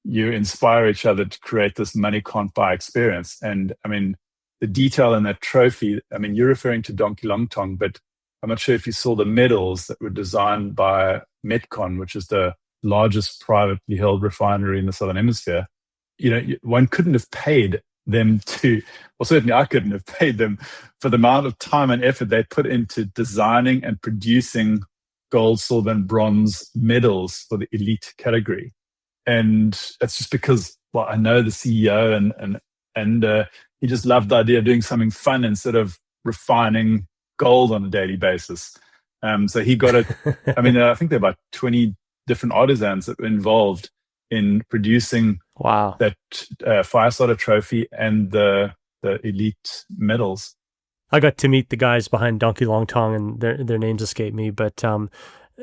you inspire each other to create this money can't buy experience. And I mean, the detail in that trophy, I mean, you're referring to Donkey Long Tong, but I'm not sure if you saw the medals that were designed by Metcon, which is the largest privately held refinery in the Southern Hemisphere. One couldn't have paid them certainly I couldn't have paid them for the amount of time and effort they put into designing and producing gold, silver, and bronze medals for the elite category. And it's just because, I know the CEO, and he just loved the idea of doing something fun instead of refining gold on a daily basis. So he got it. I mean, I think there are about 20 different artisans that were involved in producing that fire starter trophy and the elite medals. I got to meet the guys behind Donkey Long Tong, and their names escape me, but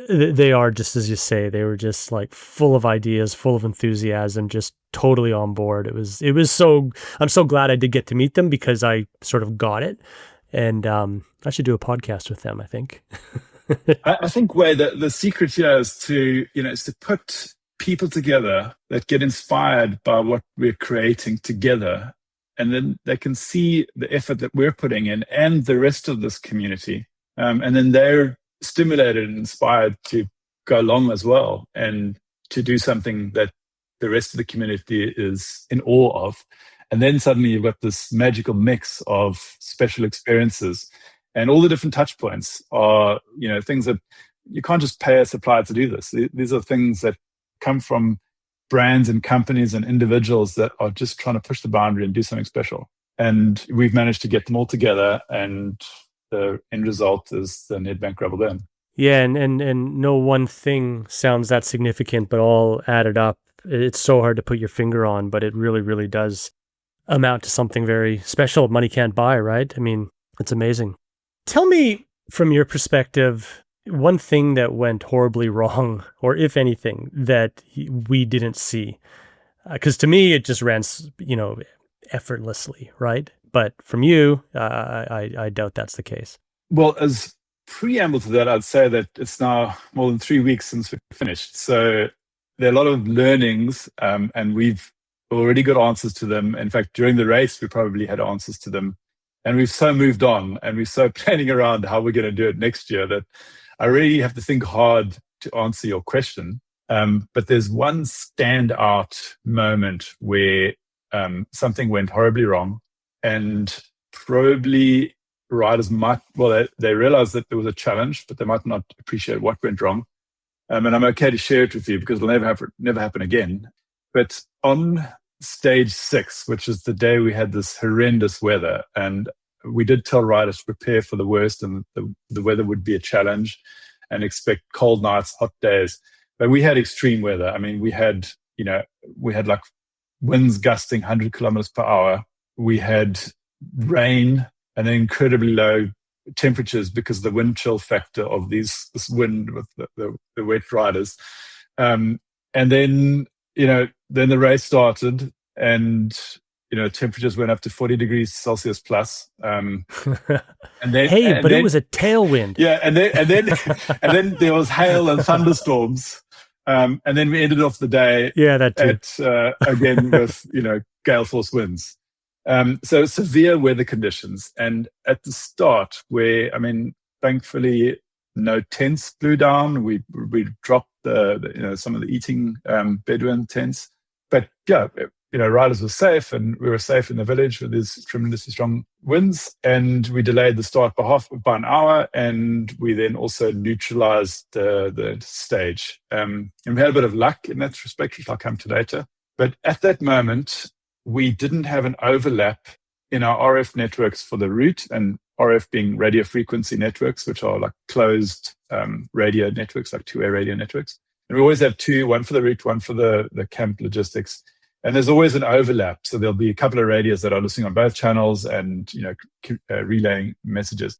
they are, just as you say, they were just like full of ideas, full of enthusiasm, just totally on board. It was so, I'm so glad I did get to meet them, because I sort of got it. And I should do a podcast with them, I think. I think Wade, the secret here is to put people together that get inspired by what we're creating together, and then they can see the effort that we're putting in and the rest of this community, and then they're stimulated and inspired to go along as well and to do something that the rest of the community is in awe of. And then suddenly you've got this magical mix of special experiences, and all the different touch points are, things that you can't just pay a supplier to do this. These are things that come from brands and companies and individuals that are just trying to push the boundary and do something special. And we've managed to get them all together, and the end result is the Nedbank Gravel Burn. Yeah, and no one thing sounds that significant, but all added up, it's so hard to put your finger on, but it really, really does amount to something very special money can't buy, right? I mean, it's amazing. Tell me, from your perspective, one thing that went horribly wrong, or if anything, that we didn't see. Because to me, it just ran, effortlessly, right? But from you, I doubt that's the case. Well, as preamble to that, I'd say that it's now more than 3 weeks since we finished. So there are a lot of learnings, and we've already got answers to them. In fact, during the race, we probably had answers to them. And we've so moved on, and we're so planning around how we're going to do it next year that I really have to think hard to answer your question. But there's one standout moment where something went horribly wrong, and probably riders they realized that there was a challenge, but they might not appreciate what went wrong. And I'm okay to share it with you because it'll never happen again. But on stage 6, which is the day we had this horrendous weather, and we did tell riders to prepare for the worst, and the weather would be a challenge, and expect cold nights, hot days. But we had extreme weather. I mean, we had like winds gusting 100 kilometers per hour. We had rain and then incredibly low temperatures because of the wind chill factor of this wind with the wet riders. And then the race started, and temperatures went up to 40 degrees Celsius plus. And then, it was a tailwind. Yeah, and then there was hail and thunderstorms. And then we ended off the day again with gale force winds. So severe weather conditions. And at the start, where thankfully no tents blew down. We dropped some of the eating Bedouin tents, but riders were safe, and we were safe in the village with these tremendously strong winds. And we delayed the start by an hour, and we then also neutralized the stage. And we had a bit of luck in that respect, which I'll come to later. But at that moment, we didn't have an overlap in our RF networks for the route, and RF being radio frequency networks, which are like closed radio networks, like two-way radio networks. And we always have two, one for the route, one for the camp logistics. And there's always an overlap. So there'll be a couple of radios that are listening on both channels and, relaying messages.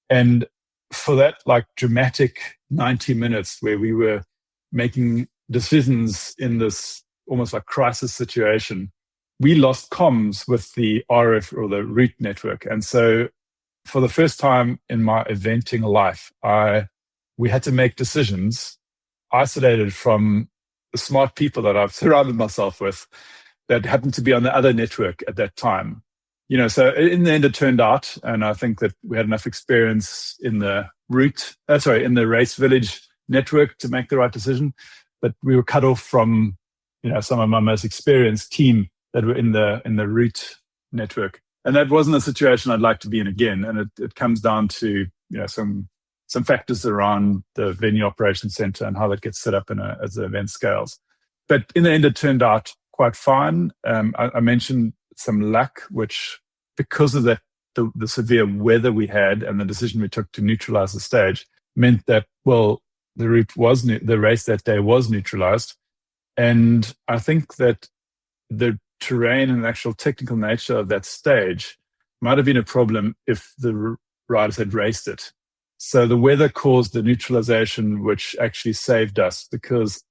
And for that, like, dramatic 90 minutes where we were making decisions in this almost like crisis situation, we lost comms with the RF or the route network. And so for the first time in my eventing life, we had to make decisions isolated from the smart people that I've surrounded myself with that happened to be on the other network at that time. So in the end it turned out, and I think that we had enough experience in the in the race village network to make the right decision. But we were cut off from, some of my most experienced team that were in the route network. And that wasn't a situation I'd like to be in again. And it comes down to, some factors around the venue operations center and how that gets set up as the event scales. But in the end, it turned out quite fine. I mentioned some luck, which, because of that, the severe weather we had and the decision we took to neutralize the stage, meant that, the race that day was neutralized. And I think that the terrain and the actual technical nature of that stage might have been a problem if the riders had raced it. So the weather caused the neutralization, which actually saved us, because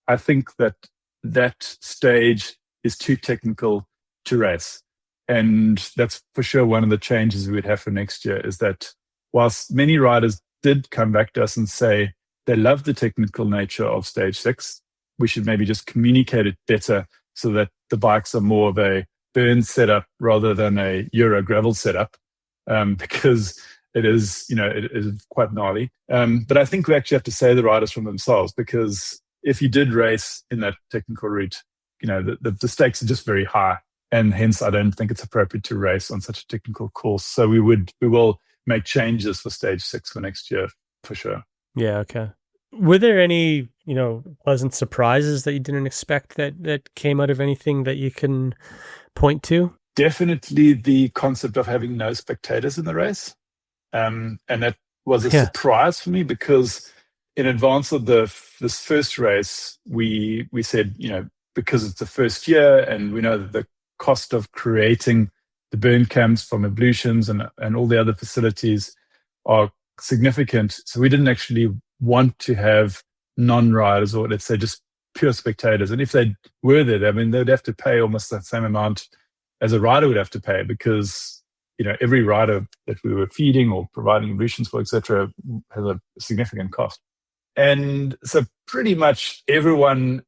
I think that stage is too technical to race. And that's for sure one of the changes we would have for next year, is that whilst many riders did come back to us and say they love the technical nature of stage 6. We should maybe just communicate it better so that the bikes are more of a burn setup rather than a Euro gravel setup, because it is quite gnarly. But I think we actually have to say the riders from themselves, because if you did race in that technical route, the stakes are just very high. And hence, I don't think it's appropriate to race on such a technical course. So we will make changes for stage 6 for next year, for sure. Yeah, okay. Were there any, pleasant surprises that you didn't expect that came out of anything that you can point to? Definitely the concept of having no spectators in the race. And that was a surprise for me, because in advance of this first race, we said, because it's the first year and we know that the cost of creating the burn camps from ablutions and all the other facilities are significant. So we didn't actually want to have non-riders, or let's say just pure spectators. And if they were there, they'd have to pay almost the same amount as a rider would have to pay, because every rider that we were feeding or providing ablutions for, etc., has a significant cost. And so pretty much everyone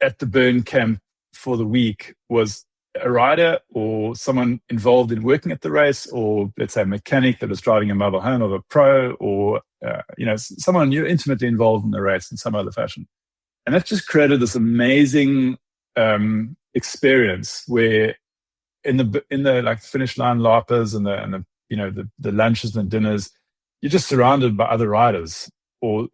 at the burn camp for the week was a rider or someone involved in working at the race, or let's say a mechanic that was driving a mobile home of a pro, or someone you're intimately involved in the race in some other fashion. And that just created this amazing experience where in the like finish line lappers and the lunches and dinners, you're just surrounded by other riders, or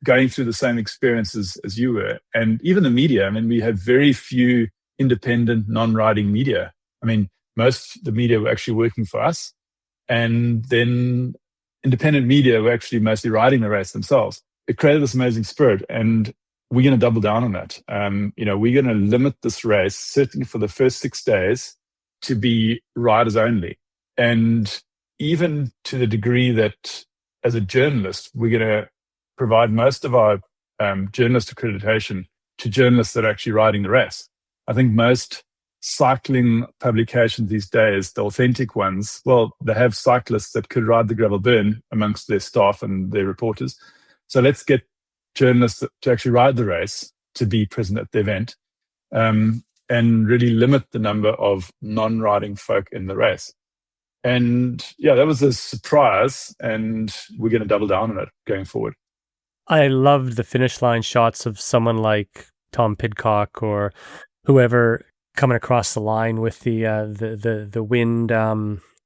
going through the same experiences as you were. And even the media, we had very few independent non-riding media. Most of the media were actually working for us, and then independent media were actually mostly riding the race themselves. It created this amazing spirit, and we're going to double down on that. We're going to limit this race, certainly for the first 6 days, to be riders only. And even to the degree that as a journalist, we're going to provide most of our journalist accreditation to journalists that are actually riding the race. I think most cycling publications these days, the authentic ones, well, they have cyclists that could ride the gravel burn amongst their staff and their reporters. So let's get journalists to actually ride the race to be present at the event, and really limit the number of non-riding folk in the race. And that was a surprise, and we're going to double down on it going forward. I loved the finish line shots of someone like Tom Pidcock or whoever coming across the line with the wind.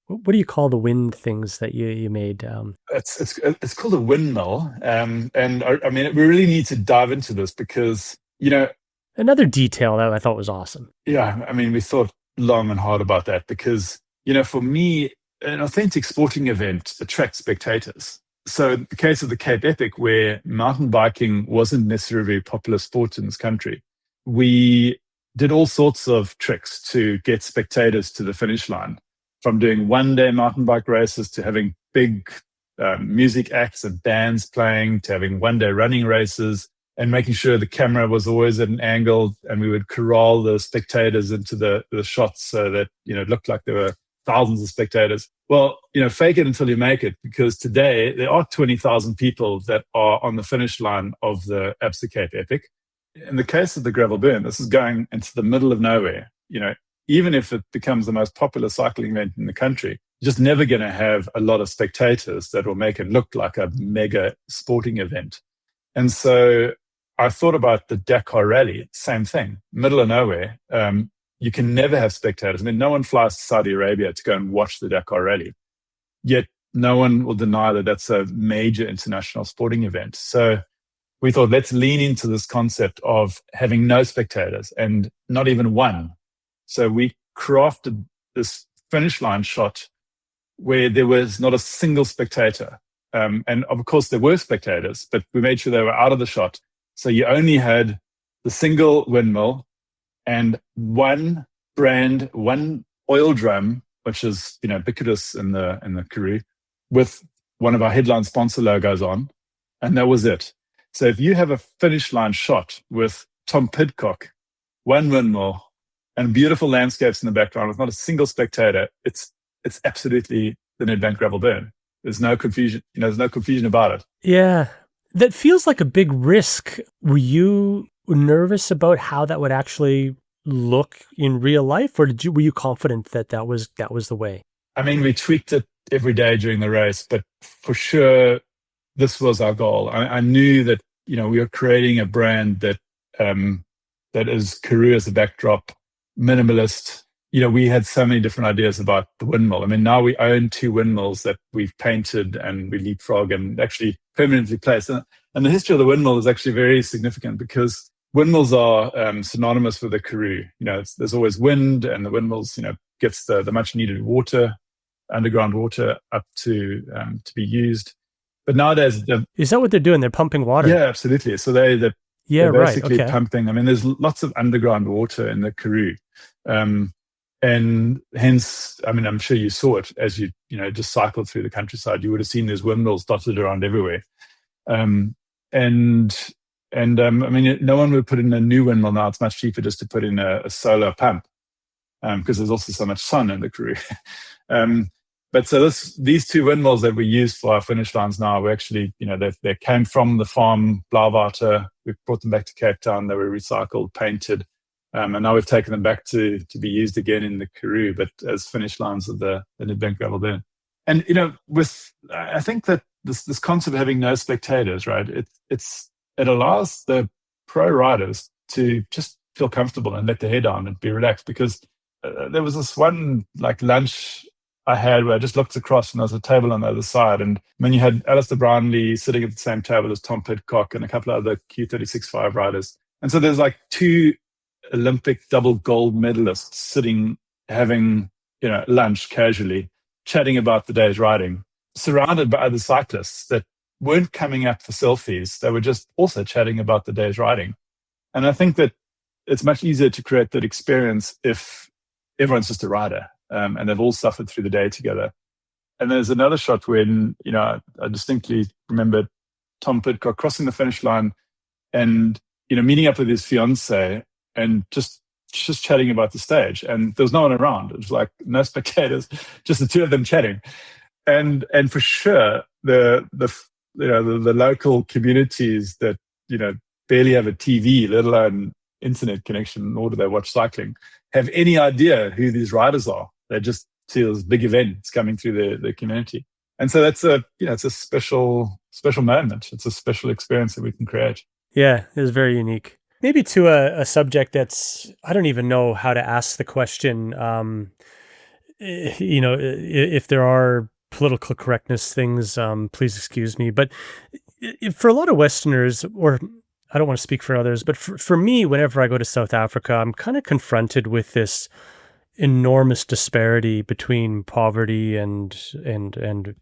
What do you call the wind things that you made? It's called a windmill, and we really need to dive into this, because another detail that I thought was awesome. Yeah, we thought long and hard about that, because for me, an authentic sporting event attracts spectators. So the case of the Cape Epic, where mountain biking wasn't necessarily a very popular sport in this country, we did all sorts of tricks to get spectators to the finish line, from doing one-day mountain bike races to having big music acts and bands playing, to having one-day running races, and making sure the camera was always at an angle, and we would corral the spectators into the shots so that it looked like there were thousands of spectators. Well, fake it until you make it, because today there are 20,000 people that are on the finish line of the Absa Cape Epic. In the case of the gravel burn, this is going into the middle of nowhere. Even if it becomes the most popular cycling event in the country, you're just never going to have a lot of spectators that will make it look like a mega sporting event. And so I thought about the Dakar Rally, same thing, middle of nowhere. You can never have spectators. No one flies to Saudi Arabia to go and watch the Dakar Rally. Yet no one will deny that that's a major international sporting event. So we thought, let's lean into this concept of having no spectators, and not even one. So we crafted this finish line shot where there was not a single spectator. And of course there were spectators, but we made sure they were out of the shot. So you only had the single windmill and one brand, one oil drum, which is ubiquitous in the Karoo, with one of our headline sponsor logos on, and that was it. So if you have a finish line shot with Tom Pidcock, one windmill, and beautiful landscapes in the background with not a single spectator, it's absolutely the Nedbank Gravel Burn. There's no confusion. There's no confusion about it. Yeah. That feels like a big risk. Were you nervous about how that would actually look in real life, or were you confident that that was the way? I mean, we tweaked it every day during the race, but for sure, this was our goal. I knew that we were creating a brand that that is Karoo as a backdrop, minimalist. We had so many different ideas about the windmill. I mean, now we own 2 windmills that we've painted and we leapfrog and actually permanently placed. And the history of the windmill is actually very significant because windmills are synonymous with the Karoo. There's always wind, and the windmills, gets the much needed water, underground water, up to be used. But nowadays, is that what they're doing? They're pumping water. Yeah, absolutely. So they're basically right. Okay. pumping. I mean, there's lots of underground water in the Karoo. And hence, I mean, I'm sure you saw it as you just cycled through the countryside. You would have seen these windmills dotted around everywhere. I mean, no one would put in a new windmill now. It's much cheaper just to put in a solar pump because there's also so much sun in the Karoo. But so these 2 windmills that we use for our finish lines now, we actually, they came from the farm Blauwater. We brought them back to Cape Town. They were recycled, painted. And now we've taken them back to be used again in the Karoo, but as finish lines of the Nedbank Gravel Burn. And I think that this concept of having no spectators, right? It allows the pro riders to just feel comfortable and let their hair down and be relaxed. Because there was this one lunch I had where I just looked across and there was a table on the other side, and when you had Alistair Brownlee sitting at the same table as Tom Pidcock and a couple of other Q36.5 riders, and so there's 2 Olympic double gold medalists sitting having lunch casually, chatting about the day's riding, surrounded by other cyclists that weren't coming up for selfies. They were just also chatting about the day's riding. And I think that it's much easier to create that experience if everyone's just a rider and they've all suffered through the day together. And there's another shot when I distinctly remember Tom Pidcock crossing the finish line and meeting up with his fiancée and just chatting about the stage, and there was no one around. It was no spectators, just the 2 of them chatting. And for sure, the local communities that barely have a TV, let alone internet connection, nor do they watch cycling, have any idea who these riders are. They just see this big event that's coming through the community, and so that's it's a special moment. It's a special experience that we can create. Yeah, it was very unique. Maybe to a subject that's, I don't even know how to ask the question. If there are political correctness things, please excuse me. But for a lot of Westerners, or I don't want to speak for others, but for me, whenever I go to South Africa, I'm kind of confronted with this enormous disparity between poverty and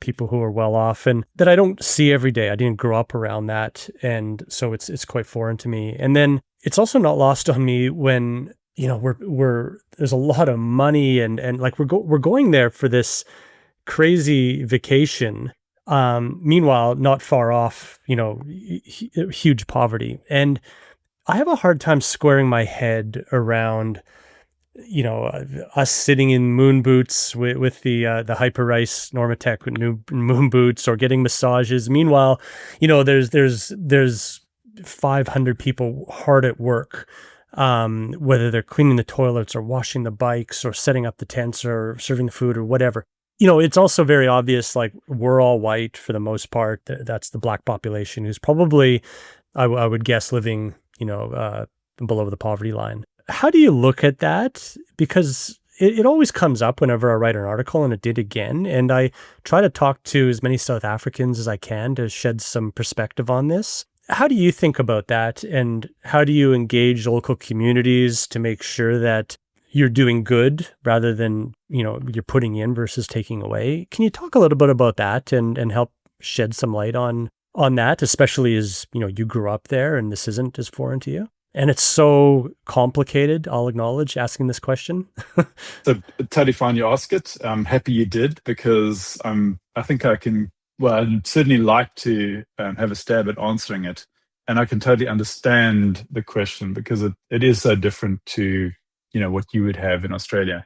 people who are well off, and that I don't see every day. I didn't grow up around that, and so it's quite foreign to me. And then it's also not lost on me when we're there's a lot of money and we're going there for this crazy vacation. Meanwhile, not far off, huge poverty, and I have a hard time squaring my head around us sitting in moon boots with the Hyper-Rice Normatec moon boots, or getting massages. Meanwhile, there's 500 people hard at work, whether they're cleaning the toilets or washing the bikes or setting up the tents or serving the food or whatever. It's also very obvious, we're all white for the most part. That's the black population who's probably, I would guess, living, below the poverty line. How do you look at that? Because it always comes up whenever I write an article, and it did again. And I try to talk to as many South Africans as I can to shed some perspective on this. How do you think about that? And how do you engage local communities to make sure that you're doing good rather than, you're putting in versus taking away? Can you talk a little bit about that and help shed some light on that, especially as, you grew up there and this isn't as foreign to you? And it's so complicated, I'll acknowledge, asking this question. So totally fine you ask it. I'm happy you did, because I think I can, I'd certainly like to have a stab at answering it. And I can totally understand the question, because it is so different to, what you would have in Australia.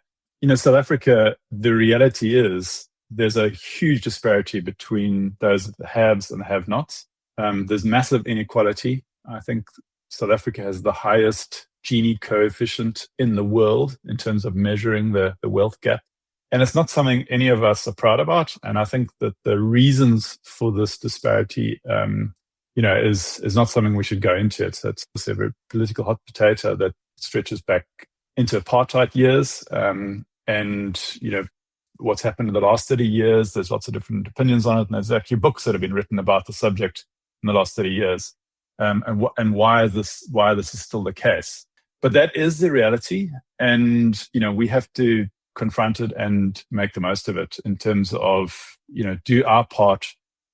South Africa, the reality is there's a huge disparity between those haves and the have-nots. There's massive inequality. I think South Africa has the highest Gini coefficient in the world in terms of measuring the wealth gap. And it's not something any of us are proud about. And I think that the reasons for this disparity, is not something we should go into. It's a very political hot potato that stretches back into apartheid years. What's happened in the last 30 years, there's lots of different opinions on it. And there's actually books that have been written about the subject in the last 30 years. And why this is still the case. But that is the reality. And, we have to confront it and make the most of it in terms of, do our part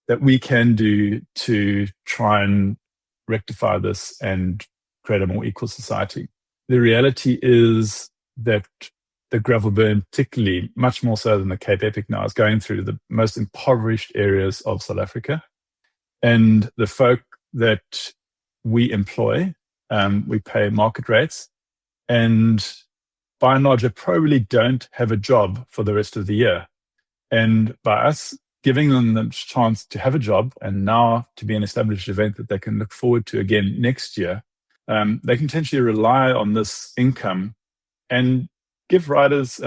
that we can do to try and rectify this and create a more equal society. The reality is that the gravel burn, particularly much more so than the Cape Epic now, is going through the most impoverished areas of South Africa. And the folk that we employ, we pay market rates, and by and large, they probably don't have a job for the rest of the year. And by us giving them the chance to have a job and now to be an established event that they can look forward to again next year, they can potentially rely on this income and give community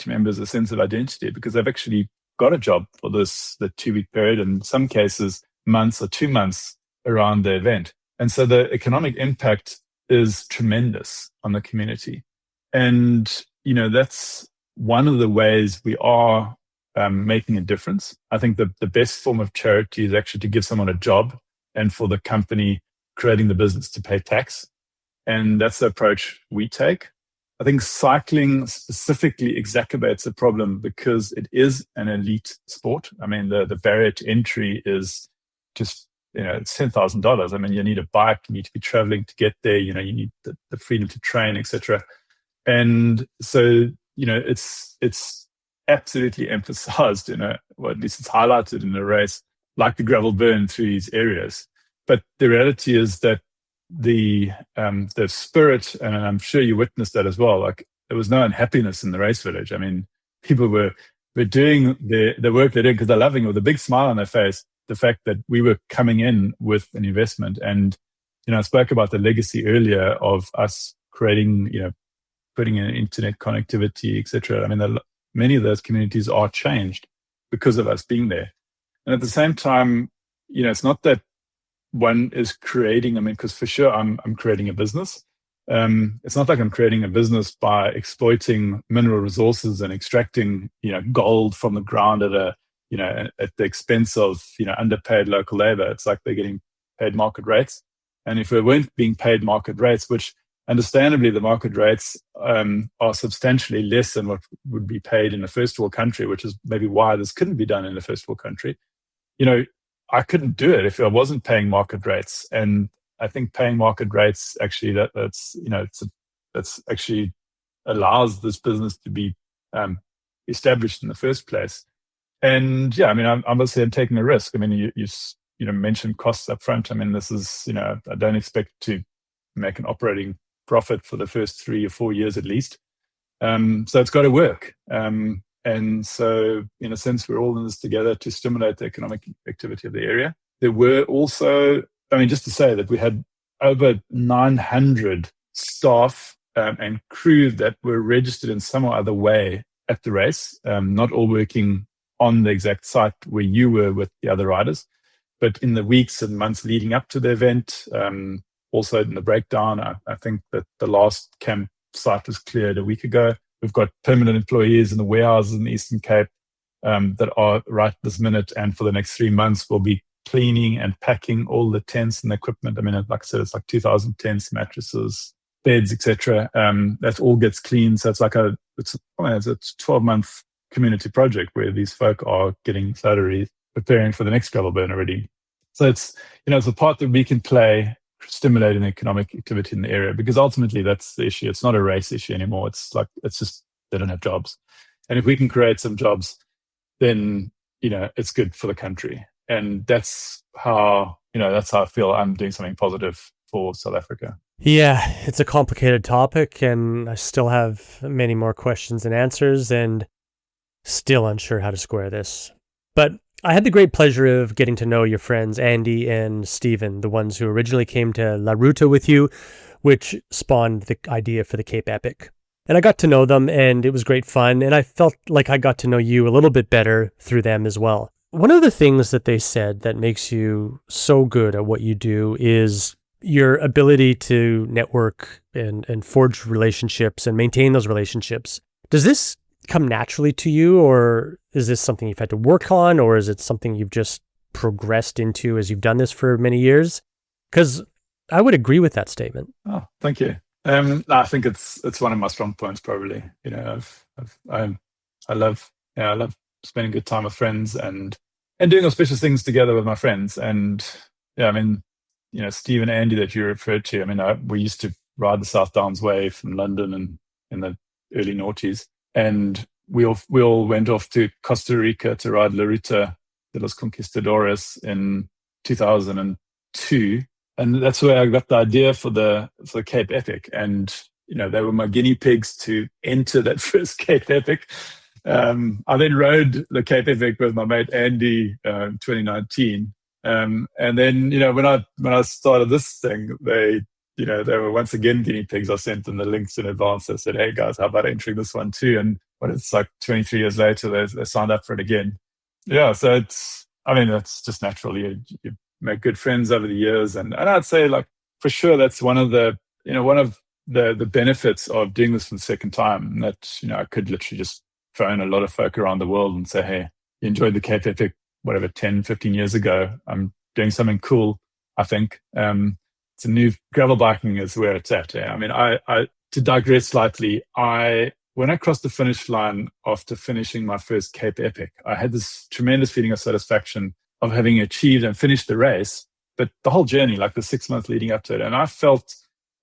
members a sense of identity, because they've actually got a job for the 2-week period, in some cases months or 2 months around the event. And so the economic impact is tremendous on the community. And, that's one of the ways we are making a difference. I think the best form of charity is actually to give someone a job and for the company creating the business to pay tax. And that's the approach we take. I think cycling specifically exacerbates the problem because it is an elite sport. I mean, the barrier to entry is just, it's $10,000. I mean, you need a bike, you need to be traveling to get there, you need the freedom to train, etc. And so, it's absolutely emphasized, or at least it's highlighted in a race like the Gravel Burn through these areas. But the reality is that the spirit, and I'm sure you witnessed that as well, like there was no unhappiness in the race village. I mean, people were doing the work they're doing because they're loving it with a big smile on their face, the fact that we were coming in with an investment. And, I spoke about the legacy earlier of us creating, putting in internet connectivity, etc. I mean, many of those communities are changed because of us being there. And at the same time, it's not that one is creating, because for sure I'm creating a business. It's not like I'm creating a business by exploiting mineral resources and extracting, gold from the ground at the expense of, underpaid local labor. It's like they're getting paid market rates. And if we weren't being paid market rates, which understandably the market rates are substantially less than what would be paid in a first world country, which is maybe why this couldn't be done in a first world country. I couldn't do it if I wasn't paying market rates. And I think paying market rates actually that's actually allows this business to be established in the first place. And I'm obviously taking a risk. I mean, you mentioned costs up front. I mean, this is, I don't expect to make an operating profit for the first 3 or 4 years at least. So it's got to work. And so, in a sense, we're all in this together to stimulate the economic activity of the area. There were also, just to say that we had over 900 staff and crew that were registered in some or other way at the race, not all working on the exact site where you were with the other riders, but in the weeks and months leading up to the event, also in the breakdown. I think that the last campsite was cleared a week ago. We've got permanent employees in the warehouses in the Eastern Cape that are right this minute, and for the next 3 months we'll be cleaning and packing all the tents and equipment. I mean, like I said, it's like 2,000 tents, mattresses, beds, etc. That all gets cleaned. So it's like it's a 12-month community project where these folk are getting salary, preparing for the next gravel burn already. So it's it's a part that we can play, stimulating economic activity in the area, because ultimately that's the issue. It's not a race issue anymore. It's just they don't have jobs, and if we can create some jobs, then it's good for the country. And that's how I feel I'm doing something positive for South Africa. Yeah, it's a complicated topic, and I still have many more questions and answers. And Still unsure how to square this. But I had the great pleasure of getting to know your friends Andy and Stephen, the ones who originally came to La Ruta with you, which spawned the idea for the Cape Epic. And I got to know them, and it was great fun, and I felt like I got to know you a little bit better through them as well. One of the things that they said that makes you so good at what you do is your ability to network and forge relationships and maintain those relationships. Does this come naturally to you, or is this something you've had to work on, or is it something you've just progressed into as you've done this for many years? Because I would agree with that statement. Oh, thank you. I think it's one of my strong points, probably. I love spending good time with friends and doing auspicious things together with my friends. And Steve and Andy that you referred to. We used to ride the South Downs Way from London and in the early noughties, and we all went off to Costa Rica to ride La Ruta de los Conquistadores in 2002. And that's where I got the idea for the Cape Epic. And, they were my guinea pigs to enter that first Cape Epic. I then rode the Cape Epic with my mate Andy in 2019. And then, when I started this thing, they were once again guinea pigs. I sent them the links in advance. I said, hey guys, how about entering this one too? And it's like 23 years later, they signed up for it again. Yeah. So it's just natural. You make good friends over the years. And I'd say, like, for sure, that's one of the benefits of doing this for the second time. That, I could literally just phone a lot of folk around the world and say, hey, you enjoyed the Cape Epic, whatever, 10, 15 years ago. I'm doing something cool, I think. It's a new gravel biking is where it's at. To digress slightly, when I crossed the finish line after finishing my first Cape Epic, I had this tremendous feeling of satisfaction of having achieved and finished the race, but the whole journey, like the 6 months leading up to it. And I felt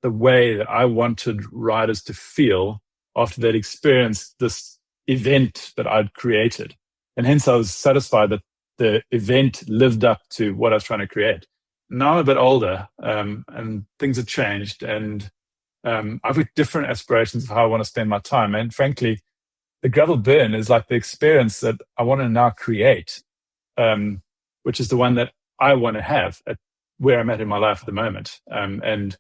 the way that I wanted riders to feel after they'd experienced this event that I'd created. And hence I was satisfied that the event lived up to what I was trying to create. Now I'm a bit older, and things have changed, and I've got different aspirations of how I want to spend my time. And frankly, the Gravel Burn is like the experience that I want to now create, which is the one that I want to have at where I'm at in my life at the moment. And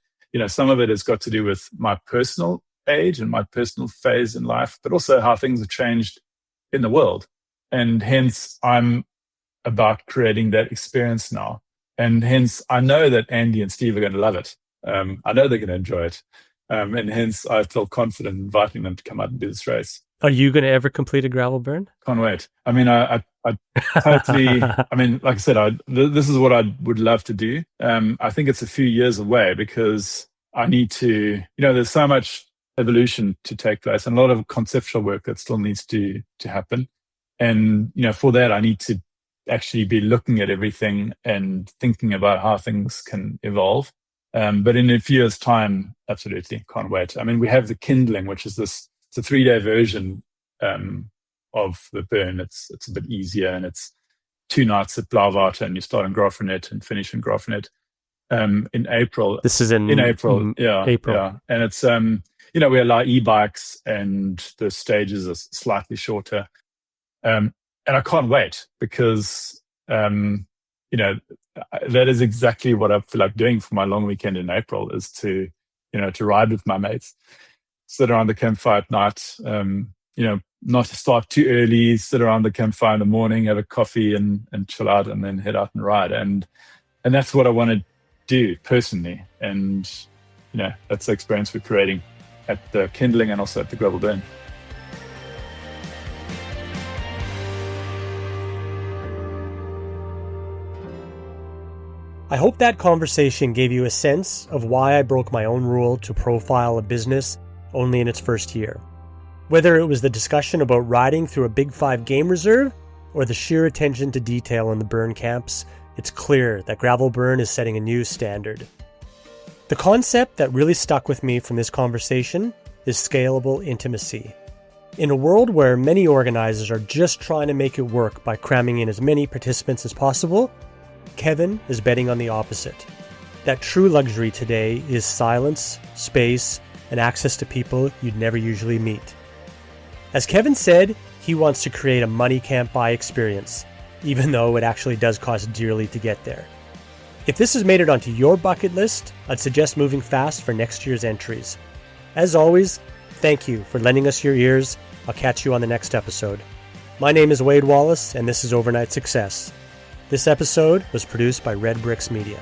some of it has got to do with my personal age and my personal phase in life, but also how things have changed in the world. And hence, I'm about creating that experience now. And hence, I know that Andy and Steve are going to love it. I know they're going to enjoy it. And hence, I feel confident inviting them to come out and do this race. Are you going to ever complete a gravel burn? Can't wait. I totally, like I said, this is what I would love to do. I think it's a few years away because I need to, there's so much evolution to take place and a lot of conceptual work that still needs to happen. And, for that, I need to actually be looking at everything and thinking about how things can evolve. But in a few years' time, absolutely, can't wait. We have the kindling, which is it's a 3-day version of the burn. It's a bit easier, and it's 2 nights at Blauwater, and you start in Grafenet and finish in Grafenet in April. This is in April. April. Yeah. And it's, we allow e-bikes, and the stages are slightly shorter. And I can't wait because, that is exactly what I feel like doing for my long weekend in April is to ride with my mates, sit around the campfire at night, not to start too early, sit around the campfire in the morning, have a coffee and chill out, and then head out and ride. And that's what I want to do personally. And, that's the experience we're creating at the kindling and also at the Gravel Burn. I hope that conversation gave you a sense of why I broke my own rule to profile a business only in its first year. Whether it was the discussion about riding through a Big 5 game reserve or the sheer attention to detail in the burn camps, it's clear that Gravel Burn is setting a new standard. The concept that really stuck with me from this conversation is scalable intimacy. In a world where many organizers are just trying to make it work by cramming in as many participants as possible, Kevin is betting on the opposite. That true luxury today is silence, space, and access to people you'd never usually meet. As Kevin said, he wants to create a money can't buy experience, even though it actually does cost dearly to get there. If this has made it onto your bucket list, I'd suggest moving fast for next year's entries. As always, thank you for lending us your ears. I'll catch you on the next episode. My name is Wade Wallace, and this is Overnight Success. This episode was produced by Red Bricks Media.